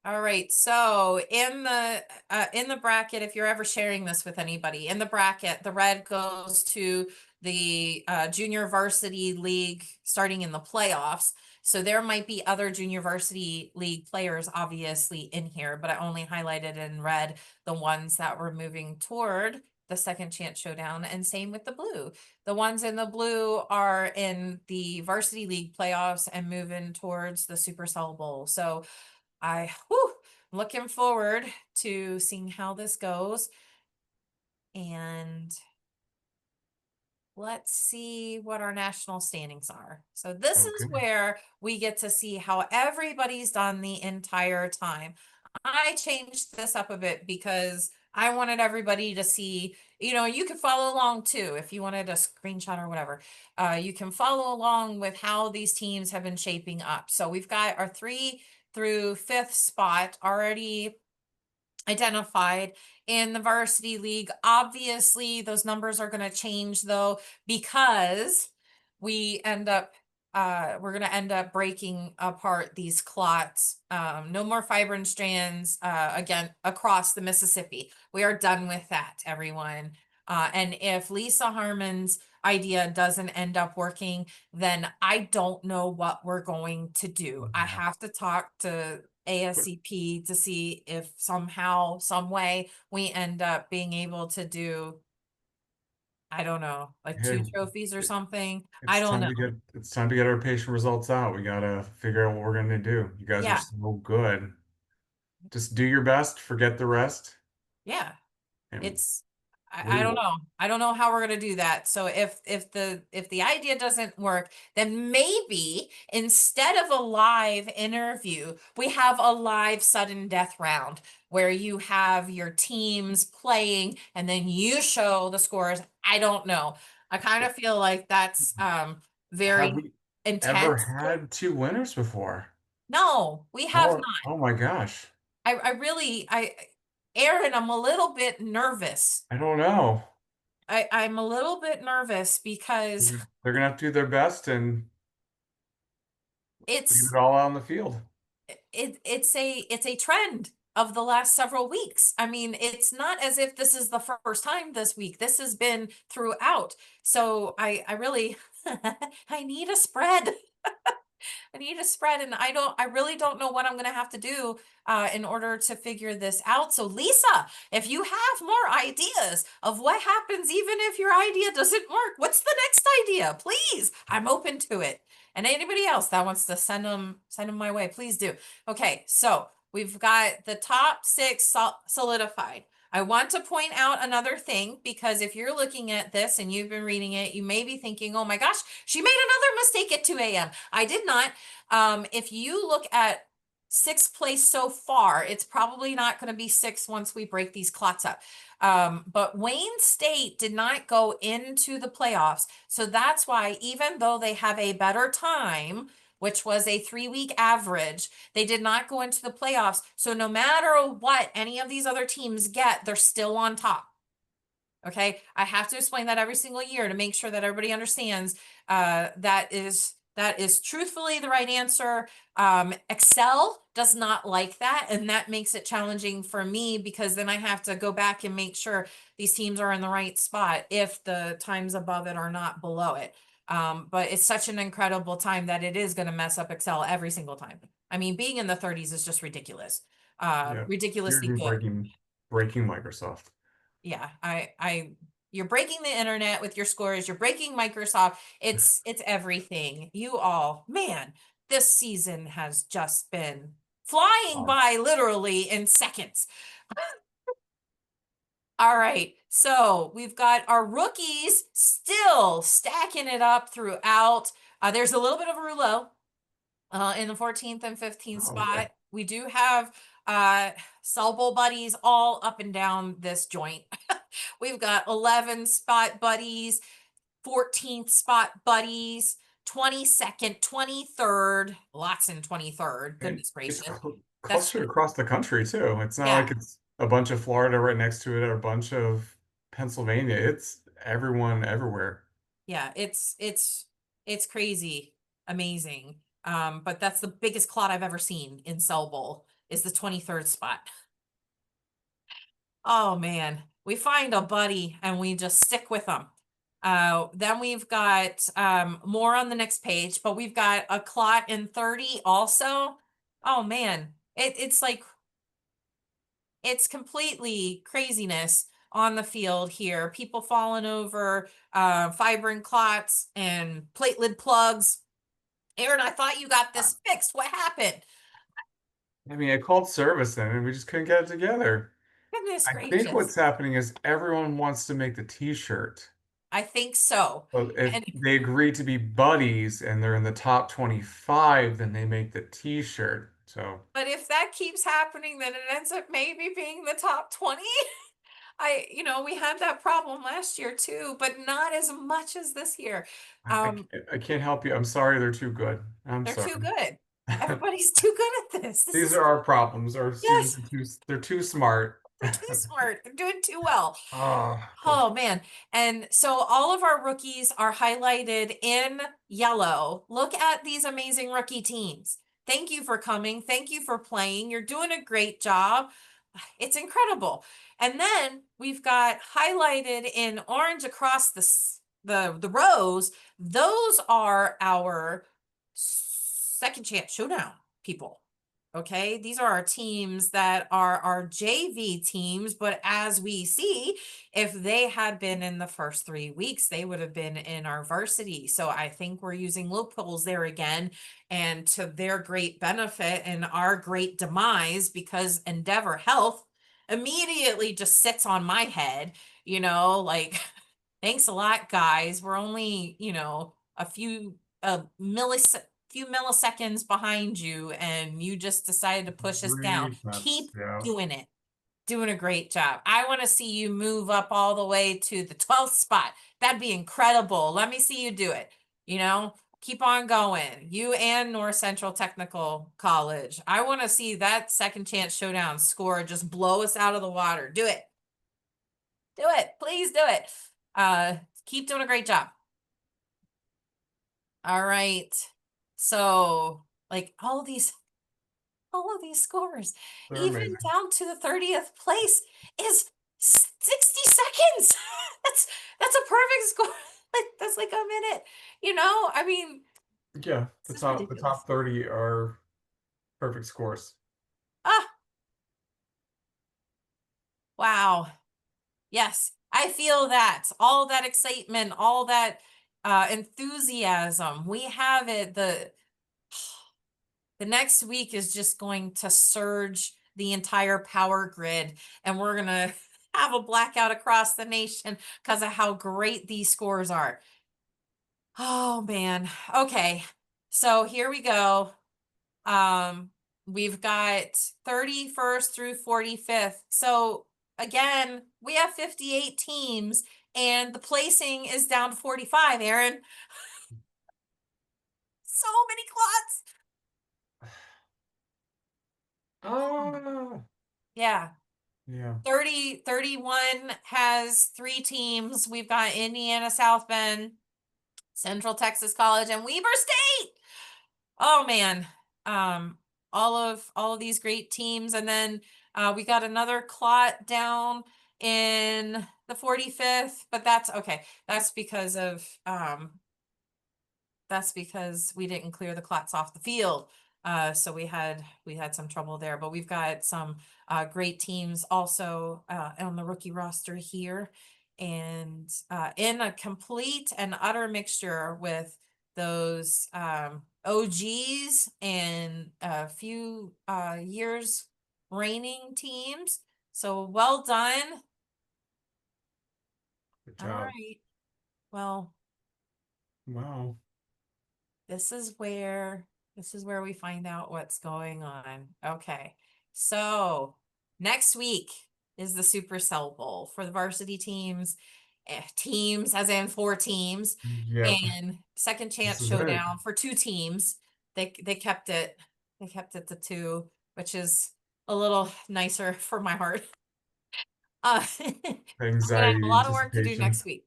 All right. So in the bracket, if you're ever sharing this with anybody, in the bracket, the red goes to the junior varsity league starting in the playoffs. So there might be other junior varsity league players obviously in here, but I only highlighted in red the ones that were moving toward the second chance showdown, and same with the blue. The ones in the blue are in the varsity league playoffs and moving towards the Super Cell Bowl. So looking forward to seeing how this goes. And let's see what our national standings are. So this is Okay. where we get to see how everybody's done the entire time. I changed this up a bit because I wanted everybody to see, you could follow along too if you wanted a screenshot or whatever. You can follow along with how these teams have been shaping up. So we've got our 3 through 5th spot already identified in the varsity league. Obviously, those numbers are going to change though, because we end up we're going to end up breaking apart these clots. No more fibrin strands again across the Mississippi. We are done with that, everyone. And if Lisa Harmon's idea doesn't end up working, then I don't know what we're going to do. I Yeah. have to talk to ASCP to see if somehow, some way, we end up being able to do, I don't know, like Hey, 2 trophies or it, something. I it's don't time know. to get our patient results out. We gotta figure out what we're gonna do. You guys are Yeah, so good. Just do your best, forget the rest, yeah. and It's I we don't will. know. I don't know how we're gonna do that. So if the idea doesn't work, then maybe instead of a live interview, we have a live sudden death round where you have your teams playing and then you show the scores. I don't know. I kind of feel like that's Have very we ever intense. had two winners before? No, we have not. Oh my gosh. I really Aaron, I'm a little bit nervous. I don't know. I'm a little bit nervous because They're gonna have to do their best and leave it's it all out on the field. it's a trend of the last several weeks. I mean, it's not as if this is the first time this week. This has been throughout. So I really I need a spread. I need a spread, and I really don't know what I'm going to have to do in order to figure this out. So Lisa, if you have more ideas of what happens even if your idea doesn't work, what's the next idea? Please, I'm open to it. And anybody else that wants to send them my way, please do. Okay, so we've got the top 6 solidified. I want to point out another thing, because if you're looking at this and you've been reading it, you may be thinking, oh my gosh, she made another mistake at 2 a.m. I did not. If you look at 6th place so far, it's probably not going to be 6 once we break these clots up. But Wayne State did not go into the playoffs. So that's why, even though they have a better time, which was a 3-week average, they did not go into the playoffs. So no matter what any of these other teams get, they're still on top. Okay, I have to explain that every single year to make sure that everybody understands that is truthfully the right answer. Excel does not like that, and that makes it challenging for me, because then I have to go back and make sure these teams are in the right spot if the times above it are not below it. But it's such an incredible time that it is going to mess up Excel every single time. I mean, being in the 30s is just ridiculous. Yeah. You're Ridiculously even good. breaking Microsoft. Yeah, you're breaking the internet with your scores. You're breaking Microsoft. It's everything. You all, man, this season has just been flying Wow. by literally in seconds. All right, so we've got our rookies still stacking it up throughout. There's a little bit of a rouleau in the 14th and 15th Oh yeah. spot. We do have Cell Bowl buddies all up and down this joint. We've got 11 spot buddies, 14th spot buddies, 22nd, 23rd, lots in 23rd. And Goodness it's gracious. That's clustered across the country too. It's not yeah. like it's a bunch of Florida right next to it or a bunch of Pennsylvania. It's everyone everywhere. Yeah, it's crazy, amazing. But that's the biggest clot I've ever seen in Cell Bowl is the 23rd spot. Oh man, we find a buddy and we just stick with them. Then we've got more on the next page, but we've got a clot in 30 also. Oh man, it's like it's completely craziness on the field here. People falling over, fibrin clots and platelet plugs. Aaron, I thought you got this fixed. What happened? I mean, I called service then and we just couldn't get it together. Goodness I think gracious. what's happening is everyone wants to make the t-shirt. I think so. Well, if And they agree to be buddies and they're in the top 25, then they make the t-shirt. So but if that keeps happening, then it ends up maybe being the top 20. We had that problem last year too, but not as much as this year. Um, I can't help you. I'm sorry they're too good. I'm they're too sorry. good. Everybody's too good at this. This These is are our problems. Our students yes, are they're too smart. they're too smart. They're doing too well. Oh, good. Oh man. And so all of our rookies are highlighted in yellow. Look at these amazing rookie teams. Thank you for coming. Thank you for playing. You're doing a great job. It's incredible. And then we've got highlighted in orange across the rows. Those are our second chance showdown people. Okay, these are our teams that are our JV teams, but as we see, if they had been in the first 3 weeks, they would have been in our varsity. So I think we're using loopholes there again, and to their great benefit and our great demise, because Endeavor Health immediately just sits on my head, like, thanks a lot, guys. We're only, a few milliseconds behind you, and you just decided to push us down. 3 cents. Keep Yeah. doing it. Doing a great job. I want to see you move up all the way to the 12th spot. That'd be incredible. Let me see you do it. Keep on going. You and North Central Technical College. I want to see that second chance showdown score just blow us out of the water. Do it. Do it. Please do it. Uh, keep doing a great job. All right. So, like all of these scores, They're even amazing. down to the 30th place, is 60 seconds. That's that's a perfect score. Like that's like a minute. I mean, Yeah, this is the ridiculous. top 30 are perfect scores. Ah, wow. Yes, I feel that. All that excitement, all that enthusiasm. We have it. The next week is just going to surge the entire power grid, and we're going to have a blackout across the nation because of how great these scores are. Oh man. Okay. So here we go. Um we've got 31st through 45th. So again, we have 58 teams and the placing is down to 45, Aaron. So many clots. Ah, Yeah. yeah. 31 has 3 teams. We've got Indiana South Bend, Central Texas College, and Weber State. Oh man. Um, all of these great teams. And then we got another clot down in the 45th, but that's okay. That's because we didn't clear the clots off the field. So we had some trouble there, but we've got some great teams also on the rookie roster here, and in a complete and utter mixture with those OGs and a few years reigning teams. So well done. Good All job. right. Well, Wow. this is where we find out what's going on. Okay. So next week is the Supercell Bowl for the varsity teams. Teams as in 4 teams, Yep. and second This chance is it. showdown for 2 teams. They kept it. They kept it to 2, which is a little nicer for my heart. I'm gonna have a Anxiety, lot of work to do anticipation. next week.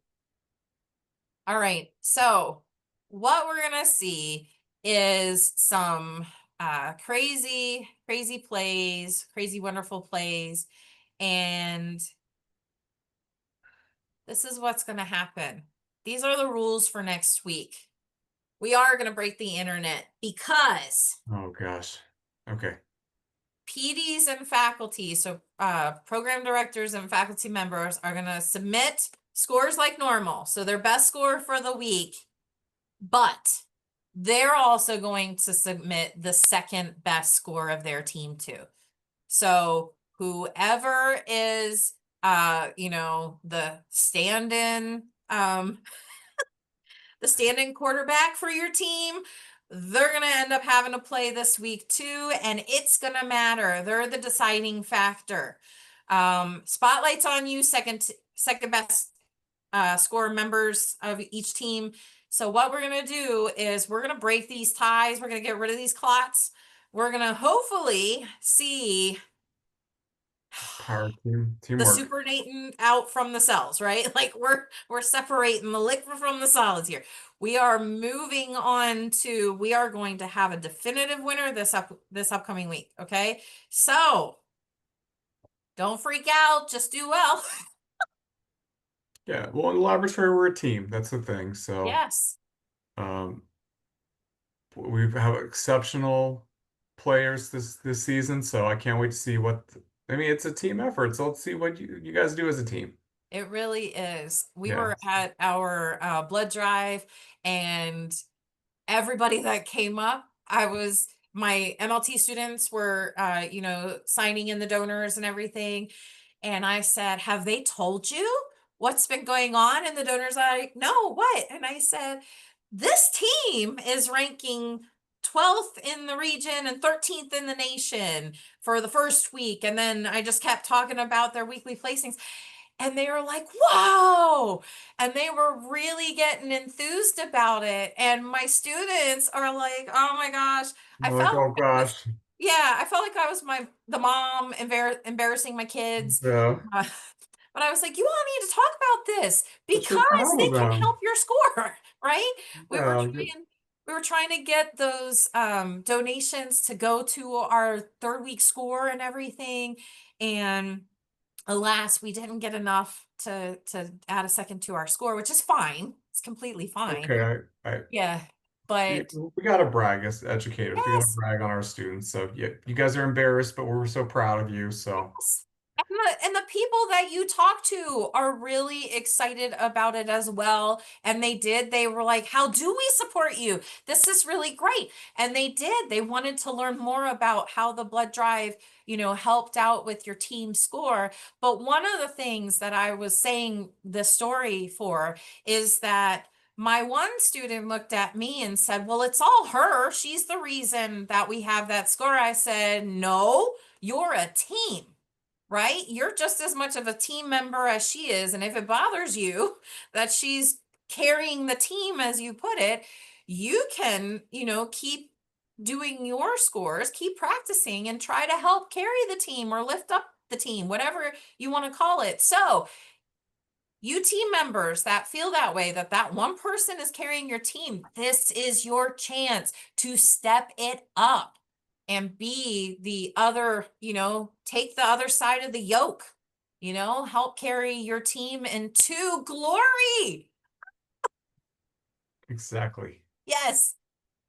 All right. So what we're gonna see is some crazy, crazy plays, crazy, wonderful plays. And this is what's going to happen. These are the rules for next week. We are going to break the internet because Oh gosh. Okay. PDs and faculty, so program directors and faculty members are going to submit scores like normal. So their best score for the week, but they're also going to submit the second best score of their team too. So whoever is the stand-in quarterback for your team, they're going to end up having to play this week too, and it's going to matter. They're the deciding factor. Spotlight's on you, second best score members of each team. So what we're going to do is we're going to break these ties. We're going to get rid of these clots. We're going to hopefully see Power team, the teamwork. supernatant out from the cells, right? Like we're separating the liquid from the solids here. We are moving on to, we are going to have a definitive winner this upcoming week. Okay. So don't freak out, just do well. Yeah. Well, in the laboratory, we're a team. That's the thing. So, Yes. um, we have exceptional players this season. So I can't wait to see I mean, it's a team effort. So let's see what you guys do as a team. It really is. We Yeah. were at our blood drive, and everybody that came up, my MLT students were, signing in the donors and everything. And I said, have they told you what's been going on? And the donors are like, no, what? And I said, this team is ranking 12th in the region and 13th in the nation for the first week. And then I just kept talking about their weekly placings. And they were like, wow. And they were really getting enthused about it. And my students are like, oh my gosh. I I'm like, felt oh like I was, gosh. yeah, I felt like I was the mom embarrassing my kids. Yeah. Uh, but I was like, you all need to talk about this But you're because proud they of can help them. your score, right? We were Yeah. trying we were trying to get those donations to go to our third week score and everything. And alas, we didn't get enough to add a second to our score, which is fine. It's completely fine. Okay. I Yeah, but we gotta brag as educators. We gotta yes, brag on our students. So yeah, you guys are embarrassed, but we're so proud of you. So yes. And the people that you talk to are really excited about it as well. And they were like, how do we support you? This is really great. And they did. They wanted to learn more about how the blood drive, helped out with your team score. But one of the things that I was saying the story for is that my one student looked at me and said, well, it's all her. She's the reason that we have that score. I said, no, you're a team, right? You're just as much of a team member as she is. And if it bothers you that she's carrying the team, as you put it, you can, keep doing your scores, keep practicing, and try to help carry the team or lift up the team, whatever you want to call it. So, you team members that feel that way, that one person is carrying your team, this is your chance to step it up and be the other, take the other side of the yoke, help carry your team into glory. exactly. Yes.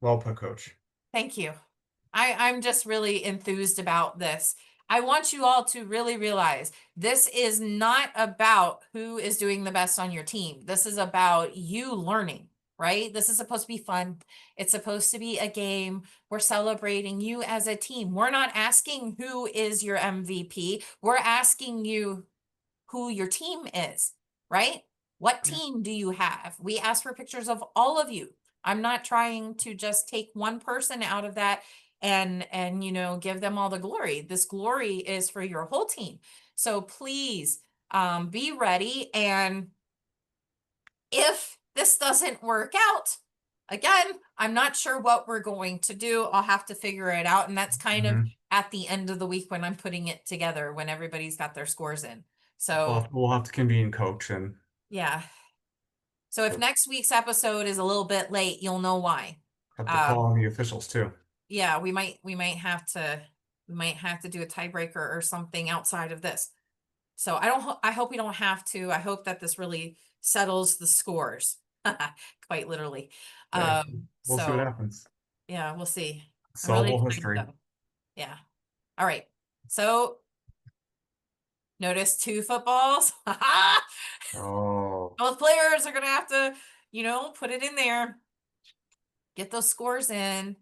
Well put, coach. Thank you. I'm just really enthused about this. I want you all to really realize this is not about who is doing the best on your team. This is about you learning, right? This is supposed to be fun. It's supposed to be a game. We're celebrating you as a team. We're not asking who is your MVP. We're asking you who your team is, right? What Yeah. team do you have? We ask for pictures of all of you. I'm not trying to just take one person out of that and give them all the glory. This glory is for your whole team. So please be ready. And if this doesn't work out, again, I'm not sure what we're going to do. I'll have to figure it out. And that's kind of Mhm. at the end of the week when I'm putting it together, when everybody's got their scores in. So We'll have to convene, coach, and yeah. So if so next week's episode is a little bit late, you'll know why. have to Um, call on the officials too. yeah, we might have to do a tiebreaker or something outside of this. So I hope we don't have to. I hope that this really settles the scores. Quite literally. Hey, we'll see what So happens. yeah, we'll see. I'm really Solvable excited history. though. Yeah. All right. So notice two footballs. Oh, Both players are gonna have to, put it in there, get those scores in.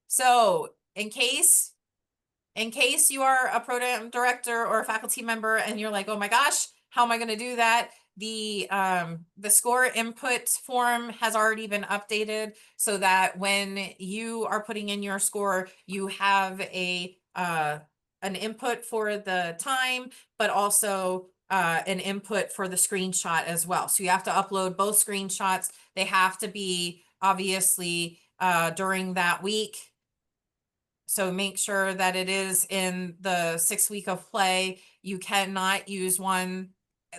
So in case you are a program director or a faculty member and you're like, oh my gosh, how am I going to do that? The score input form has already been updated so that when you are putting in your score, you have an input for the time, but also an input for the screenshot as well. So you have to upload both screenshots. They have to be obviously during that week, so make sure that it is in the 6 week of play. You cannot use one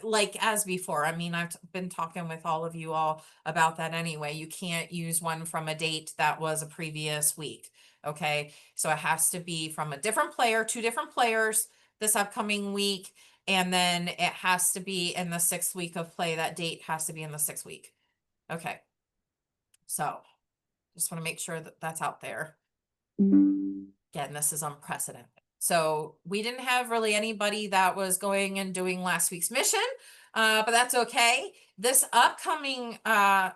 like as before. I mean, I've been talking with all of you all about that anyway. You can't use one from a date that was a previous week. Okay. So it has to be from a different player, two different players this upcoming week. And then it has to be in the 6 week of play. That date has to be in the 6 week. Okay. So just want to make sure that that's out there. Again, this is unprecedented. So we didn't have really anybody that was going and doing last week's mission, but that's okay. This upcoming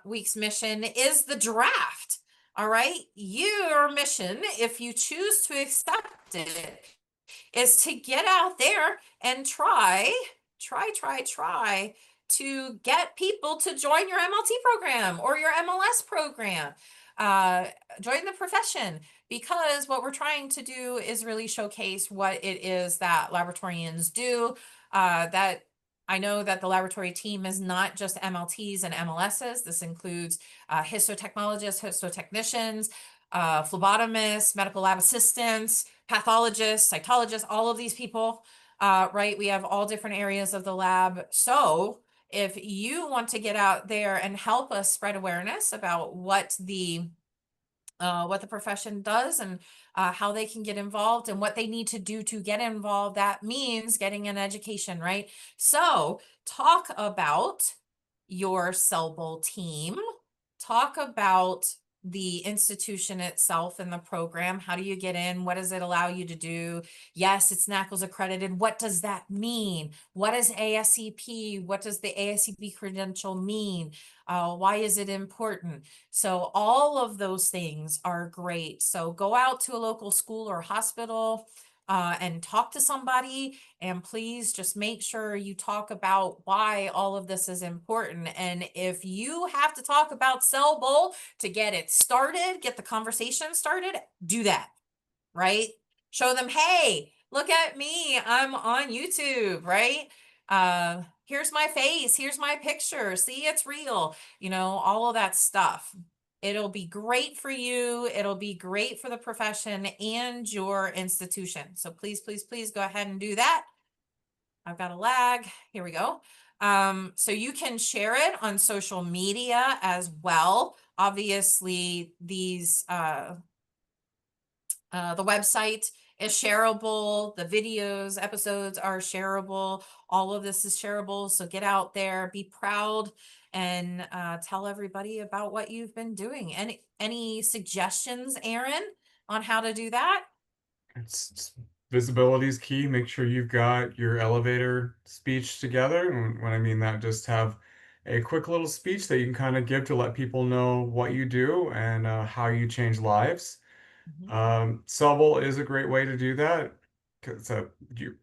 week's mission is the draft. All right. Your mission, if you choose to accept it, is to get out there and try to get people to join your MLT program or your MLS program. Uh, Join the profession, because what we're trying to do is really showcase what it is that laboratorians do. That I know that the laboratory team is not just MLTs and MLSs. This includes histotechnologists, histotechnicians, phlebotomists, medical lab assistants, pathologists, cytologists, all of these people, right? We have all different areas of the lab. So if you want to get out there and help us spread awareness about what the profession does, and how they can get involved and what they need to do to get involved, that means getting an education, right? So talk about your cell bowl team, talk about the institution itself and the program. How do you get in? What does it allow you to do? Yes, it's NACLS accredited. What does that mean? What is ASCP? What does the ASCP credential mean? Why is it important? So all of those things are great. So go out to a local school or hospital and talk to somebody, and please just make sure you talk about why all of this is important. And if you have to talk about Cell Bowl to get it started, get the conversation started, do that, right? Show them, hey, look at me, I'm on YouTube, right? Here's my face, here's my picture, see, it's real, all of that stuff. It'll be great for you, it'll be great for the profession and your institution. So please, please, please go ahead and do that. I've got a lag. Here we go. So you can share it on social media as well. Obviously, the website is shareable. The videos, episodes are shareable. All of this is shareable. So get out there, be proud, and tell everybody about what you've been doing. Any suggestions, Aaron, on how to do that? it's visibility is key. Make sure you've got your elevator speech together. And when I mean that, just have a quick little speech that you can kind of give to let people know what you do and how you change lives. Mhm. Subble is a great way to do that. 'Cause,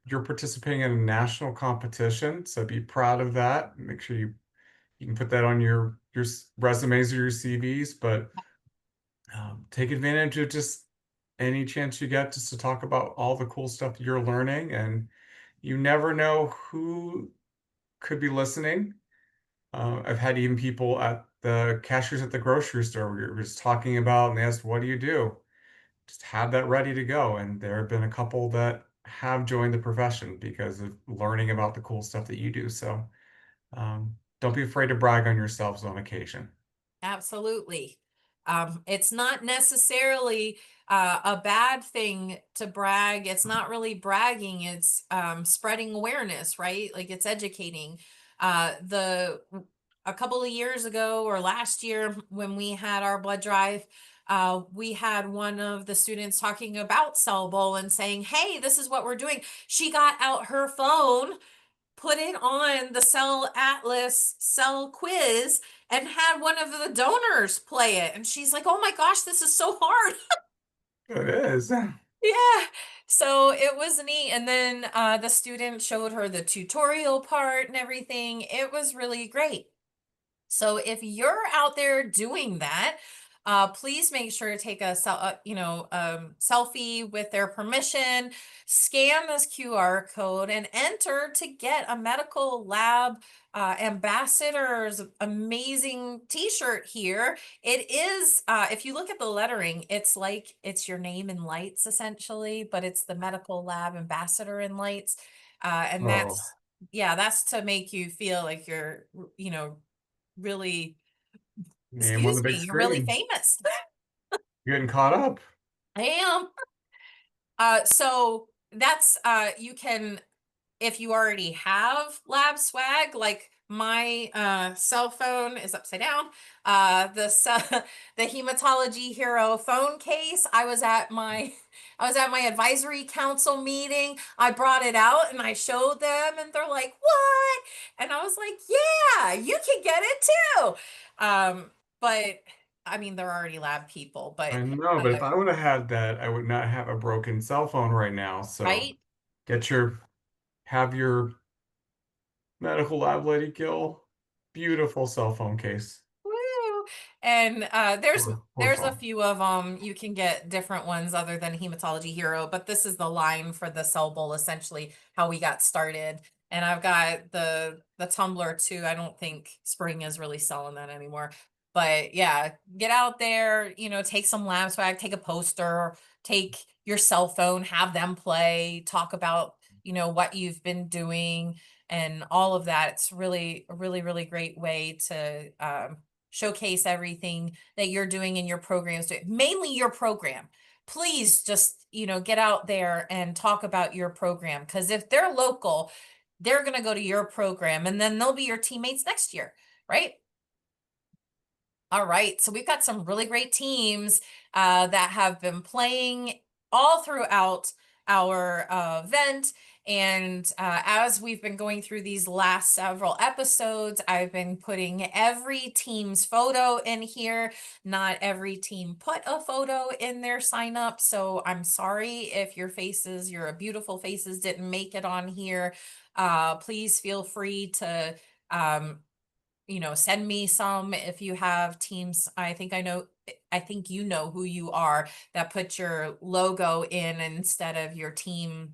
you're participating in a national competition, so be proud of that. Make sure you can put that on your resumes or your CVs, but take advantage of just any chance you get just to talk about all the cool stuff you're learning. And you never know who could be listening. I've had even people at the cashiers at the grocery store we were just talking about, and they asked, "What do you do?" Just have that ready to go. And there have been a couple that have joined the profession because of learning about the cool stuff that you do. So don't be afraid to brag on yourselves on occasion. Absolutely. It's not necessarily a bad thing to brag. It's not really bragging. It's spreading awareness, right? Like it's educating. The A couple of years ago or last year when we had our blood drive, we had one of the students talking about Cell Bowl and saying, "Hey, this is what we're doing." She got out her phone, put it on the Cell Atlas Cell quiz, and had one of the donors play it. And she's like, "Oh my gosh, this is so hard." It is. Yeah. So it was neat. And then the student showed her the tutorial part and everything. It was really great. So if you're out there doing that, please make sure to take a selfie with their permission, scan this QR code, and enter to get a medical lab ambassador's amazing T-shirt here. It is, if you look at the lettering, it's like it's your name in lights essentially, but it's the medical lab ambassador in lights, and Oh, that's to make you feel like you're, you know, really, name on the excuse big me, you're really screen. famous. You're getting caught up. I am. So that's you can, if you already have lab swag, like my cell phone is upside down, the hematology hero phone case, I was at my advisory council meeting. I brought it out and I showed them and they're like, "What?" And I was like, "Yeah, you can get it too." But I mean, they're already lab people, but I know, but uh, if I would have had that, I would not have a broken cell phone right now. So right? get your, have your medical lab lady Gil. Beautiful cell phone case Woo! And or there's a phone. few of them. You can get different ones other than Hematology Hero, but this is the line for the Cell Bowl, essentially how we got started. And I've got the tumbler too. I don't think Spring is really selling that anymore. But yeah, get out there, take some lab swag, take a poster, take your cell phone, have them play, talk about, what you've been doing and all of that. It's really a really, really great way to showcase everything that you're doing in your programs, mainly your program. Please just, get out there and talk about your program, because if they're local, they're going to go to your program and then they'll be your teammates next year, right? All right, so we've got some really great teams that have been playing all throughout our event. And as we've been going through these last several episodes, I've been putting every team's photo in here. Not every team put a photo in their sign up, so I'm sorry if your beautiful faces didn't make it on here. Please feel free to um, send me some if you have teams. I think you know who you are that put your logo in instead of your team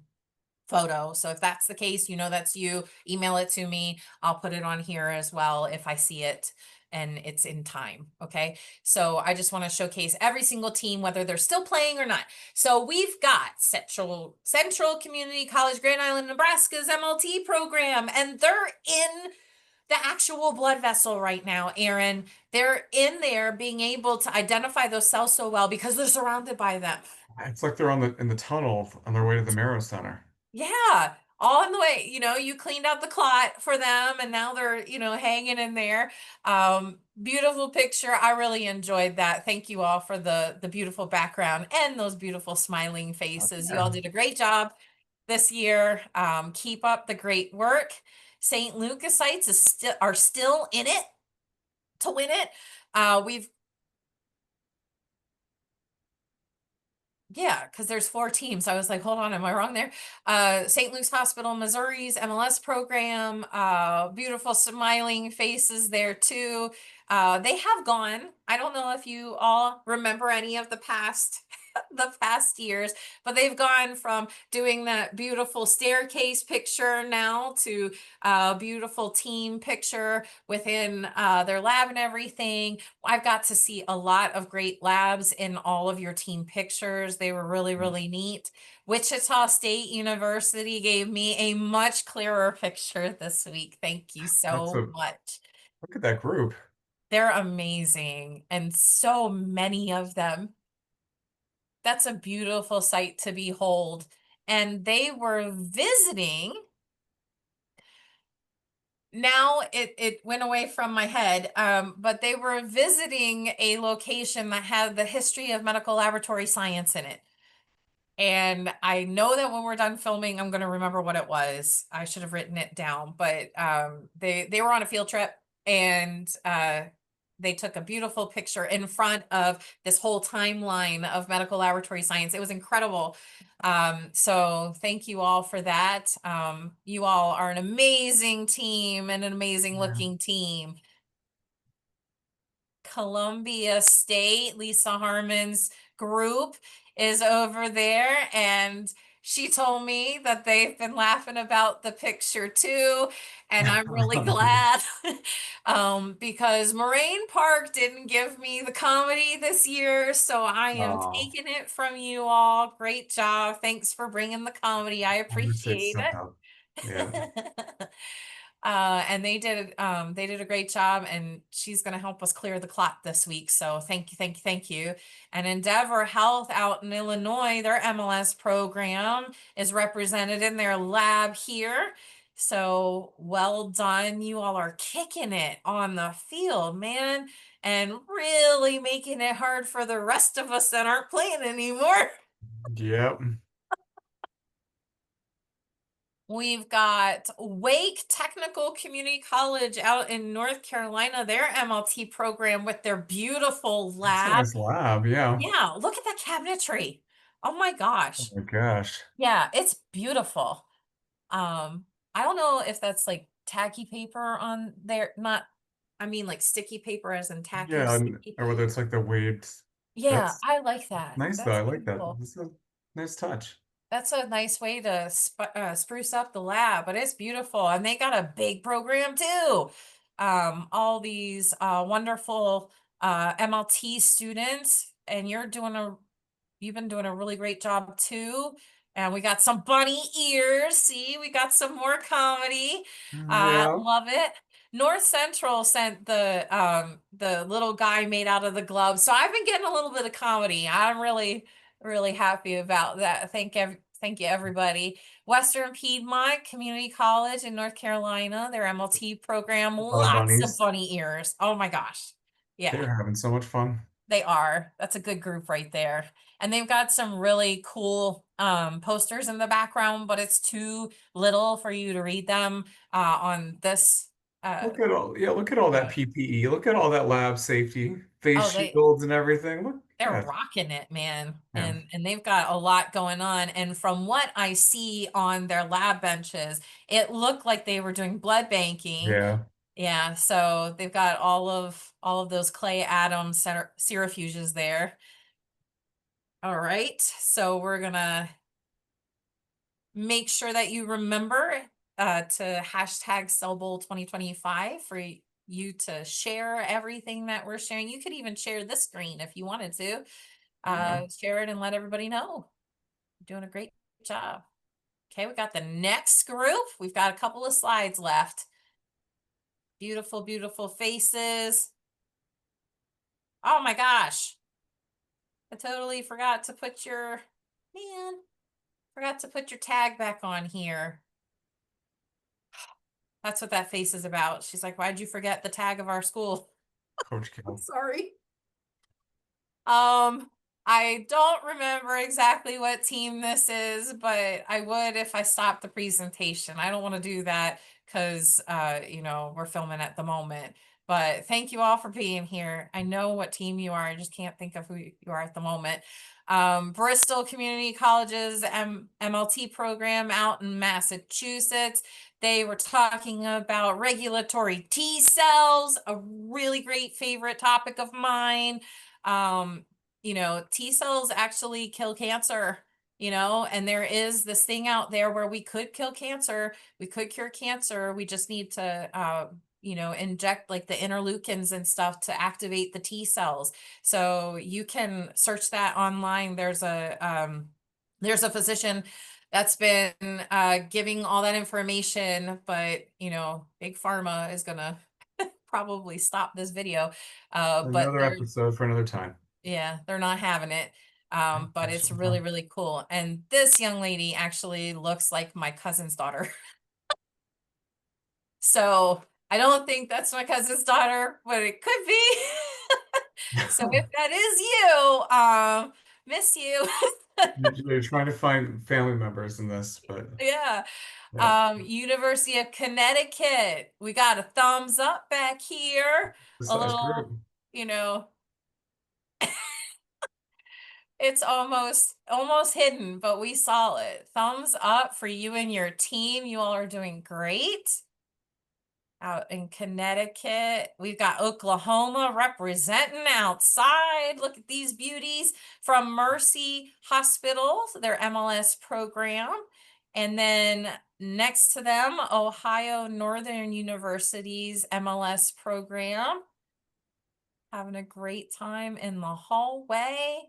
photo. So if that's the case, that's you, email it to me. I'll put it on here as well if I see it and it's in time. Okay. So I just want to showcase every single team, whether they're still playing or not. So we've got Central Community College, Grand Island, Nebraska's MLT program, and they're in the actual blood vessel right now, Aaron. They're in there being able to identify those cells so well because they're surrounded by them. It's like they're on the in the tunnel on their way to the Marrow Center. Yeah, all in the way. You cleaned out the clot for them and now they're, hanging in there. Beautiful picture. I really enjoyed that. Thank you all for the beautiful background and those beautiful smiling faces. You all Yeah. did a great job this year. Keep up the great work. St. Lucasites are still in it to win it. We've Yeah, because there's four teams. I was like, hold on, am I wrong there? St. Luke's Hospital, Missouri's MLS program, beautiful smiling faces there too. They have gone. I don't know if you all remember any of the past the past years, but they've gone from doing that beautiful staircase picture now to a beautiful team picture within their lab and everything. I've got to see a lot of great labs in all of your team pictures. They were really, really neat. Wichita State University gave me a much clearer picture this week. Thank you That's so a much. look at that group. They're amazing, and so many of them. That's a beautiful sight to behold. And they were visiting. Now it went away from my head, but they were visiting a location that had the history of medical laboratory science in it. And I know that when we're done filming, I'm gonna remember what it was. I should have written it down, but they were on a field trip, and they took a beautiful picture in front of this whole timeline of medical laboratory science. It was incredible. So thank you all for that. You all are an amazing team and an amazing Yeah. looking team. Columbia State, Lisa Harmon's group is over there, and she told me that they've been laughing about the picture too, and I'm really glad because Moraine Park didn't give me the comedy this year, so I am Oh, taking it from you all. Great job. Thanks for bringing the comedy. I conversation appreciate stuff up. Yeah. it. And they did a great job, and she's going to help us clear the clock this week, so thank you, thank you, thank you. And Endeavor Health out in Illinois, their MLS program is represented in their lab here, so well done. You all are kicking it on the field, man, and really making it hard for the rest of us that aren't playing anymore. Yep. We've got Wake Technical Community College out in North Carolina, their MLT program with their beautiful That's a lab. nice lab. Yeah. Yeah, look at that cabinetry. Oh my Oh gosh. my gosh. Yeah, it's beautiful. I don't know if that's like tacky paper on there, not, I mean like sticky paper as in tacky Yeah, sticky. or whether it's like the waved. Yeah, That's I like that. nice though. That's I like that. beautiful. This is a nice touch. That's a nice way to spruce up the lab, but it's beautiful. And they got a big program too. All these wonderful MLT students, and you've been doing a really great job too. And we got some bunny ears. See, we got some more comedy. Yeah. Love it. North Central sent the little guy made out of the gloves. So I've been getting a little bit of comedy. I'm really happy about that. Thank you everybody. Western Piedmont Community College in North Carolina, their MLT program, A lot of lots of bunnies. bunny ears. Oh my gosh. Yeah. They're having so much fun. They are. That's a good group right there. And they've got some really cool posters in the background, but it's too little for you to read them on this uh Look at all that uh, PPE. Look at all that lab safety, face oh shields and everything. Look, they're yeah, rocking it, man. yeah, And they've got a lot going on. And from what I see on their lab benches, it looked like they were doing blood banking. yeah. Yeah, so they've got all of those clay atom centrifuges there. All right, so we're gonna make sure that you remember to hashtag Cell Bowl 2025 for you to share everything that we're sharing. You could even share this screen if you wanted to. Yeah. Share it and let everybody know. You're doing a great job. Okay, we got the next group. We've got a couple of slides left. Beautiful, beautiful faces. Oh my gosh. I totally forgot to put your, man, forgot to put your tag back on here. That's what that face is about. She's like, why'd you forget the tag of our school? Coach I'm Cal. sorry. Um, I don't remember exactly what team this is, but I would if I stopped the presentation. I don't want to do that because we're filming at the moment. But thank you all for being here. I know what team you are. I just can't think of who you are at the moment. Bristol Community College's MLT program out in Massachusetts. They were talking about regulatory T cells, a really great favorite topic of mine. um T cells actually kill cancer, and there is this thing out there where we could kill cancer, we could cure cancer. We just need to inject like the interleukins and stuff to activate the T cells. So you can search that online. There's a physician that's been giving all that information, but big pharma is gonna probably stop this video. But Another episode for another time. yeah, they're not having it. But it's Actually, really, really cool. And this young lady actually looks like my cousin's daughter. So I don't think that's my cousin's daughter, but it could be. So if that is you, miss you. You're trying to find family members in this, but Yeah. yeah, University of Connecticut. We got a thumbs up back here. the A size little, group. you know, it's almost hidden, but we saw it. Thumbs up for you and your team. You all are doing great. Out in Connecticut. We've got Oklahoma representing outside. Look at these beauties from Mercy Hospital, their MLS program. And then next to them, Ohio Northern University's MLS program. Having a great time in the hallway.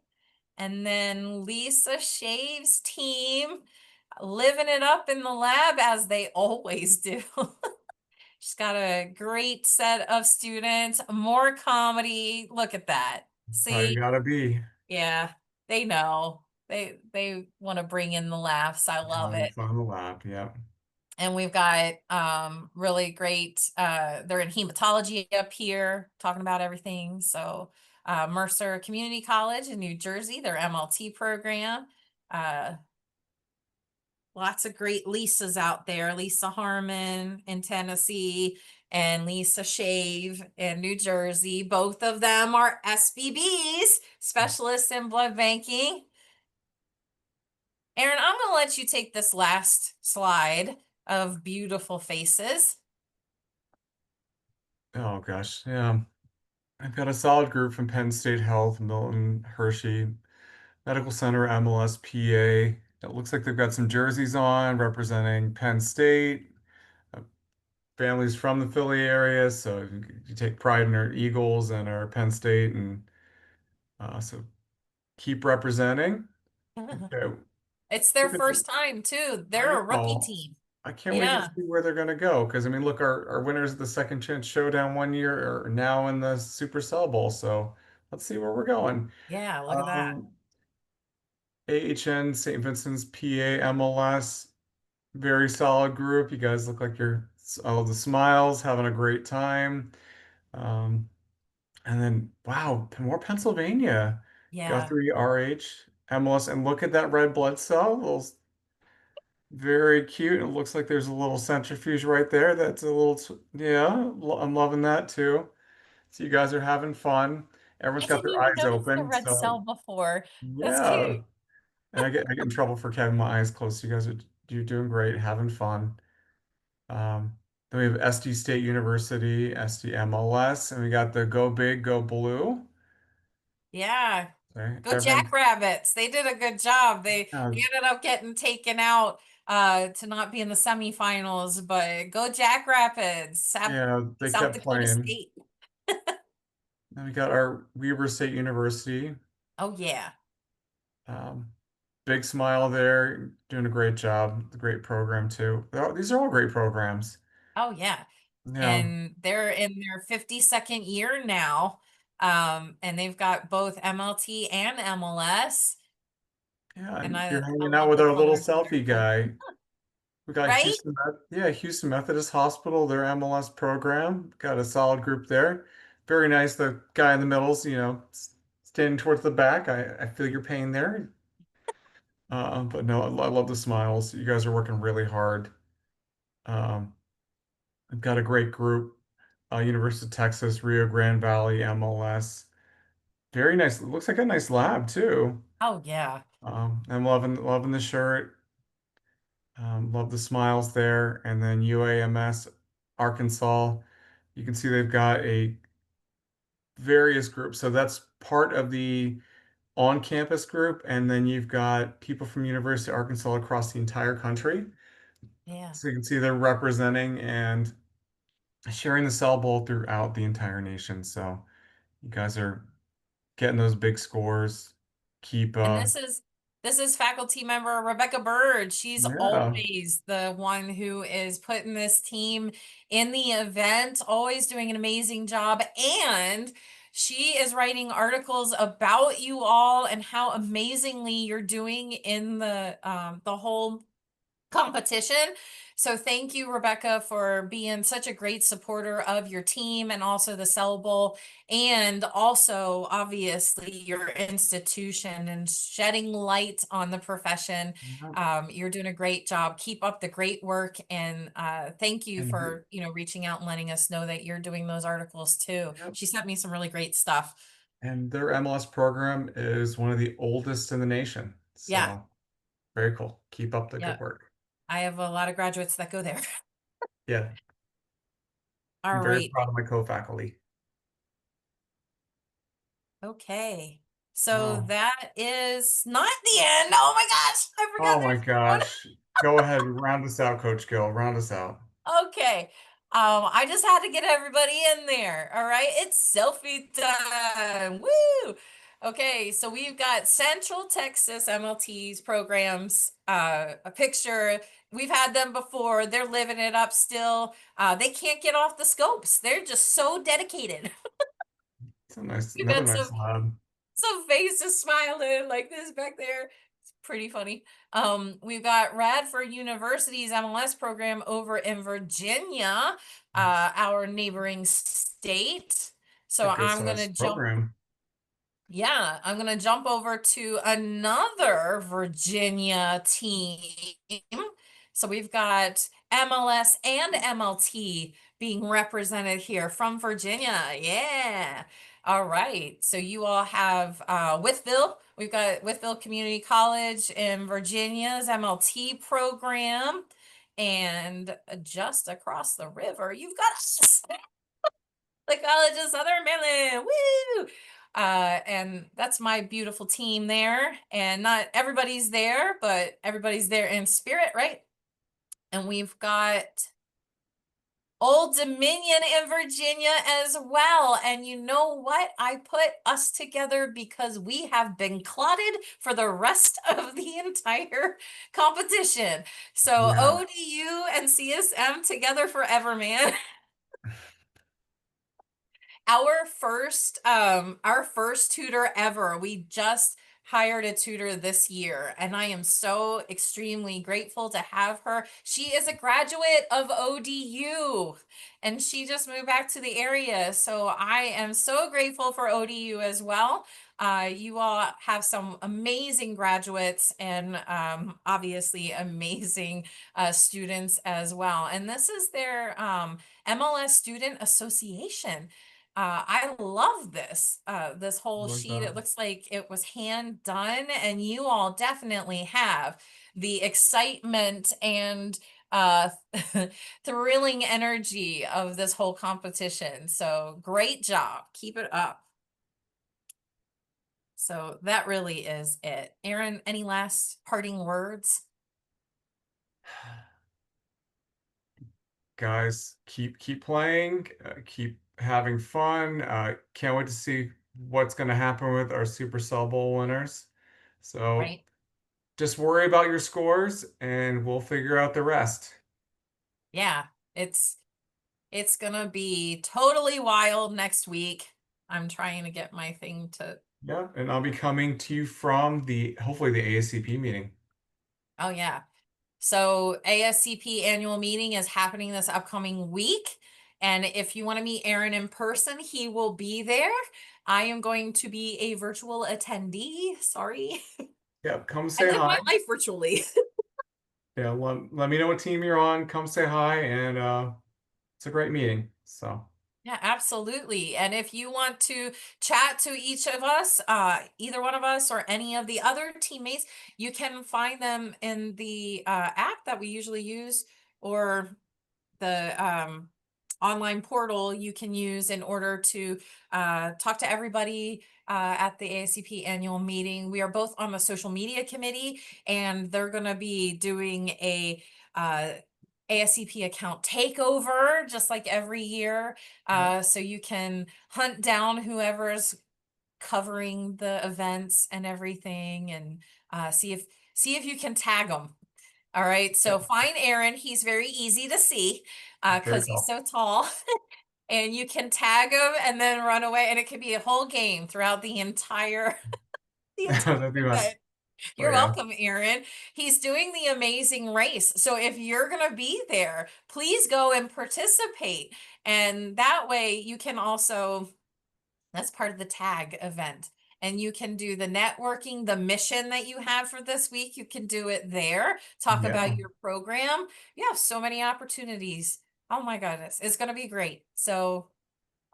And then Lisa Shave's team living it up in the lab as they always do. She's got a great set of students, more comedy. Look at that. How you See? gotta be. Yeah, they know. They want to bring in the laughs. I love Having it. fun in the lab. Yeah. And we've got really great they're in hematology up here talking about everything. So Mercer Community College in New Jersey, their MLT program. Uh Lots of great Lisas out there. Lisa Harmon in Tennessee and Lisa Shave in New Jersey. Both of them are SBBs, specialists in blood banking. Aaron, I'm going to let you take this last slide of beautiful faces. Oh gosh. Yeah. I've got a solid group from Penn State Health, Milton, Hershey, Medical Center, MLSPA. It looks like they've got some jerseys on representing Penn State, uh, families from the Philly area. So you take pride in our Eagles and our Penn State, and so keep representing. Okay. It's their Look at first time too. I They're a rookie know. team. I can't wait to Yeah. see where they're going to go. Because, I mean, look, our winners of the Second Chance Showdown one year are now in the Super Cell Bowl. So let's see where we're going. Yeah, look at that. Um, AHN, St. Vincent's, PA, MLS, very solid group. You guys look like you're all the smiles, having a great time. Um, and then, wow, more Pennsylvania. Yeah. Guthrie, RH, MLS, and look at that red blood cell. Little very cute. It looks like there's a little centrifuge right there. That's a little, yeah, I'm loving that too. So you guys are having fun. I Everyone's got didn't their even eyes notice the open. red So cell before. That's yeah. cute. And I get in trouble for having my eyes closed. You guys are you're doing great, having fun. Then we have SD State University, SD MLS, and we got the Go Big, Go Blue. Yeah. Okay. Go Everyone, Jackrabbits. They did a good job. yeah, They ended up getting taken out to not be in the semifinals, but go Jackrabbits. yeah, they South kept Dakota playing. State. Then we got our Weber State University. Oh yeah. Um, Big smile there, doing a great job. Great program too. These are all great programs. Oh yeah. Yeah, And they're in their 52nd year now. And they've got both MLT and MLS. yeah. And And I you're I hanging out love with the our little colors of their selfie clothes. guy. We got Right? Houston Methodist Hospital, their MLS program. Got a solid group there. Very nice. The guy in the middle's, standing towards the back. I feel your pain there. But no, I love the smiles. You guys are working really hard. Um, I've got a great group. University of Texas, Rio Grande Valley, MLS. Very nice. It looks like a nice lab too. Oh yeah. I'm loving the shirt. Love the smiles there. And then UAMS Arkansas. You can see they've got a various groups. So that's part of the on-campus group, and then you've got people from University of Arkansas across the entire country. Yeah. So you can see they're representing and sharing the cell bowl throughout the entire nation. So you guys are getting those big scores. Keep And this is This is faculty member Rebecca Bird. She's Yeah. always the one who is putting this team in the event, always doing an amazing job. And she is writing articles about you all and how amazingly you're doing in the whole competition. So thank you, Rebecca, for being such a great supporter of your team and also the Cell Bowl, and also obviously your institution and shedding light on the profession. Yep. You're doing a great job. Keep up the great work, and thank you And for reaching out and letting us know that you're doing those articles too. yep. She sent me some really great stuff. And their MLS program is one of the oldest in the nation. Yeah, So very cool. Keep up the yeah. good work. I have a lot of graduates that go there. Yeah. All I'm very right. proud of my co-faculty. Okay. So Oh. that is not the end. Oh my gosh, I forgot Oh my there's one. gosh. Go ahead, round us out, Coach Gill. Round us out. Okay. I just had to get everybody in there. All right. It's selfie time. Woo! Okay, so we've got Central Texas MLT's programs, a picture. We've had them before. They're living it up still. They can't get off the scopes. They're just so dedicated. It's a nice, We've another got nice lab. some faces smiling like this back there. It's pretty funny. We've got Radford University's MLS program over in Virginia, Nice. our neighboring state. A So good I'm gonna sized jump program. yeah, I'm gonna jump over to another Virginia team. So we've got MLS and MLT being represented here from Virginia. Yeah. All right. So you all have Withville. We've got Withville Community College in Virginia's MLT program. And just across the river, you've got us, the College of Southern Maryland. Woo! And that's my beautiful team there. And not everybody's there, but everybody's there in spirit, right? And we've got Old Dominion in Virginia as well. And you know what? I put us together because we have been clotted for the rest of the entire competition. So Yeah. ODU and CSM together forever, man. Our first tutor ever. We just hired a tutor this year, and I am so extremely grateful to have her. She is a graduate of ODU, and she just moved back to the area. So I am so grateful for ODU as well. You all have some amazing graduates and obviously amazing students as well. And this is their MLS Student Association. I love this I whole like sheet. that. It looks like it was hand done, and you all definitely have the excitement and uh thrilling energy of this whole competition. So great job. Keep it up. So that really is it. Aaron, any last parting words? Guys, keep playing, keep having fun. Can't wait to see what's going to happen with our Super Cell Bowl winners. So Right? just worry about your scores and we'll figure out the rest. Yeah, it's it's gonna be totally wild next week. I'm trying to get my thing to Yeah, and I'll be coming to you from the hopefully the ASCP meeting. oh yeah. So ASCP annual meeting is happening this upcoming week. And if you want to meet Aaron in person, he will be there. I am going to be a virtual attendee. Sorry. Yeah, come I say live hi. my life virtually. Yeah, let me know what team you're on. Come say hi, and it's a great meeting. So, Yeah, absolutely. And if you want to chat to each of us, either one of us or any of the other teammates, you can find them in the app that we usually use, or the online portal you can use in order to talk to everybody at the ASCP annual meeting. We are both on the social media committee, and they're going to be doing a ASCP account takeover just like every year. yep. So you can hunt down whoever's covering the events and everything, and see if you can tag them. All right, Yeah, so find Aaron. He's very easy to see very because he's tall. so tall. And you can tag him and then run away, and it could be a whole game throughout the entire the entire That'd be fun. event. Oh You're yeah. welcome, Aaron. He's doing the amazing race. So if you're going to be there, please go and participate. And that way you can also, that's part of the tag event. And you can do the networking, the mission that you have for this week. You can do it there. Talk about Yeah. your program. You have so many opportunities. Oh my goodness. It's going to be great. So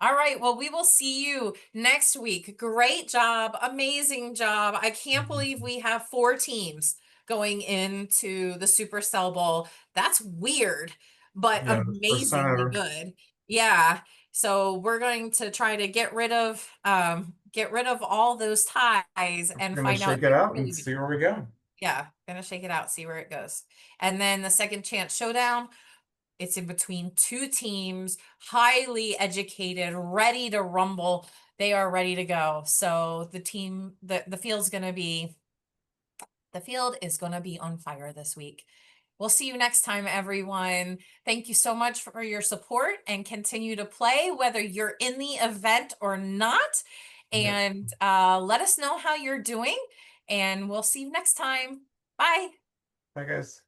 all right. Well, we will see you next week. Great job. Amazing job. I can't believe we have 4 teams going into the Supercell Bowl. That's weird, but Yeah, the first time amazingly ever. good. Yeah. So we're going to try to get rid of all those ties We're and gonna find out shake it who's out and really see good. where we go. Yeah, gonna shake it out, see where it goes. And then the second chance showdown. It's in between 2 teams, highly educated, ready to rumble. They are ready to go. So the field's gonna be the field is gonna be on fire this week. We'll see you next time, everyone. Thank you so much for your support and continue to play, whether you're in the event or not. Yep. And let us know how you're doing. And we'll see you next time. Bye. Bye, guys.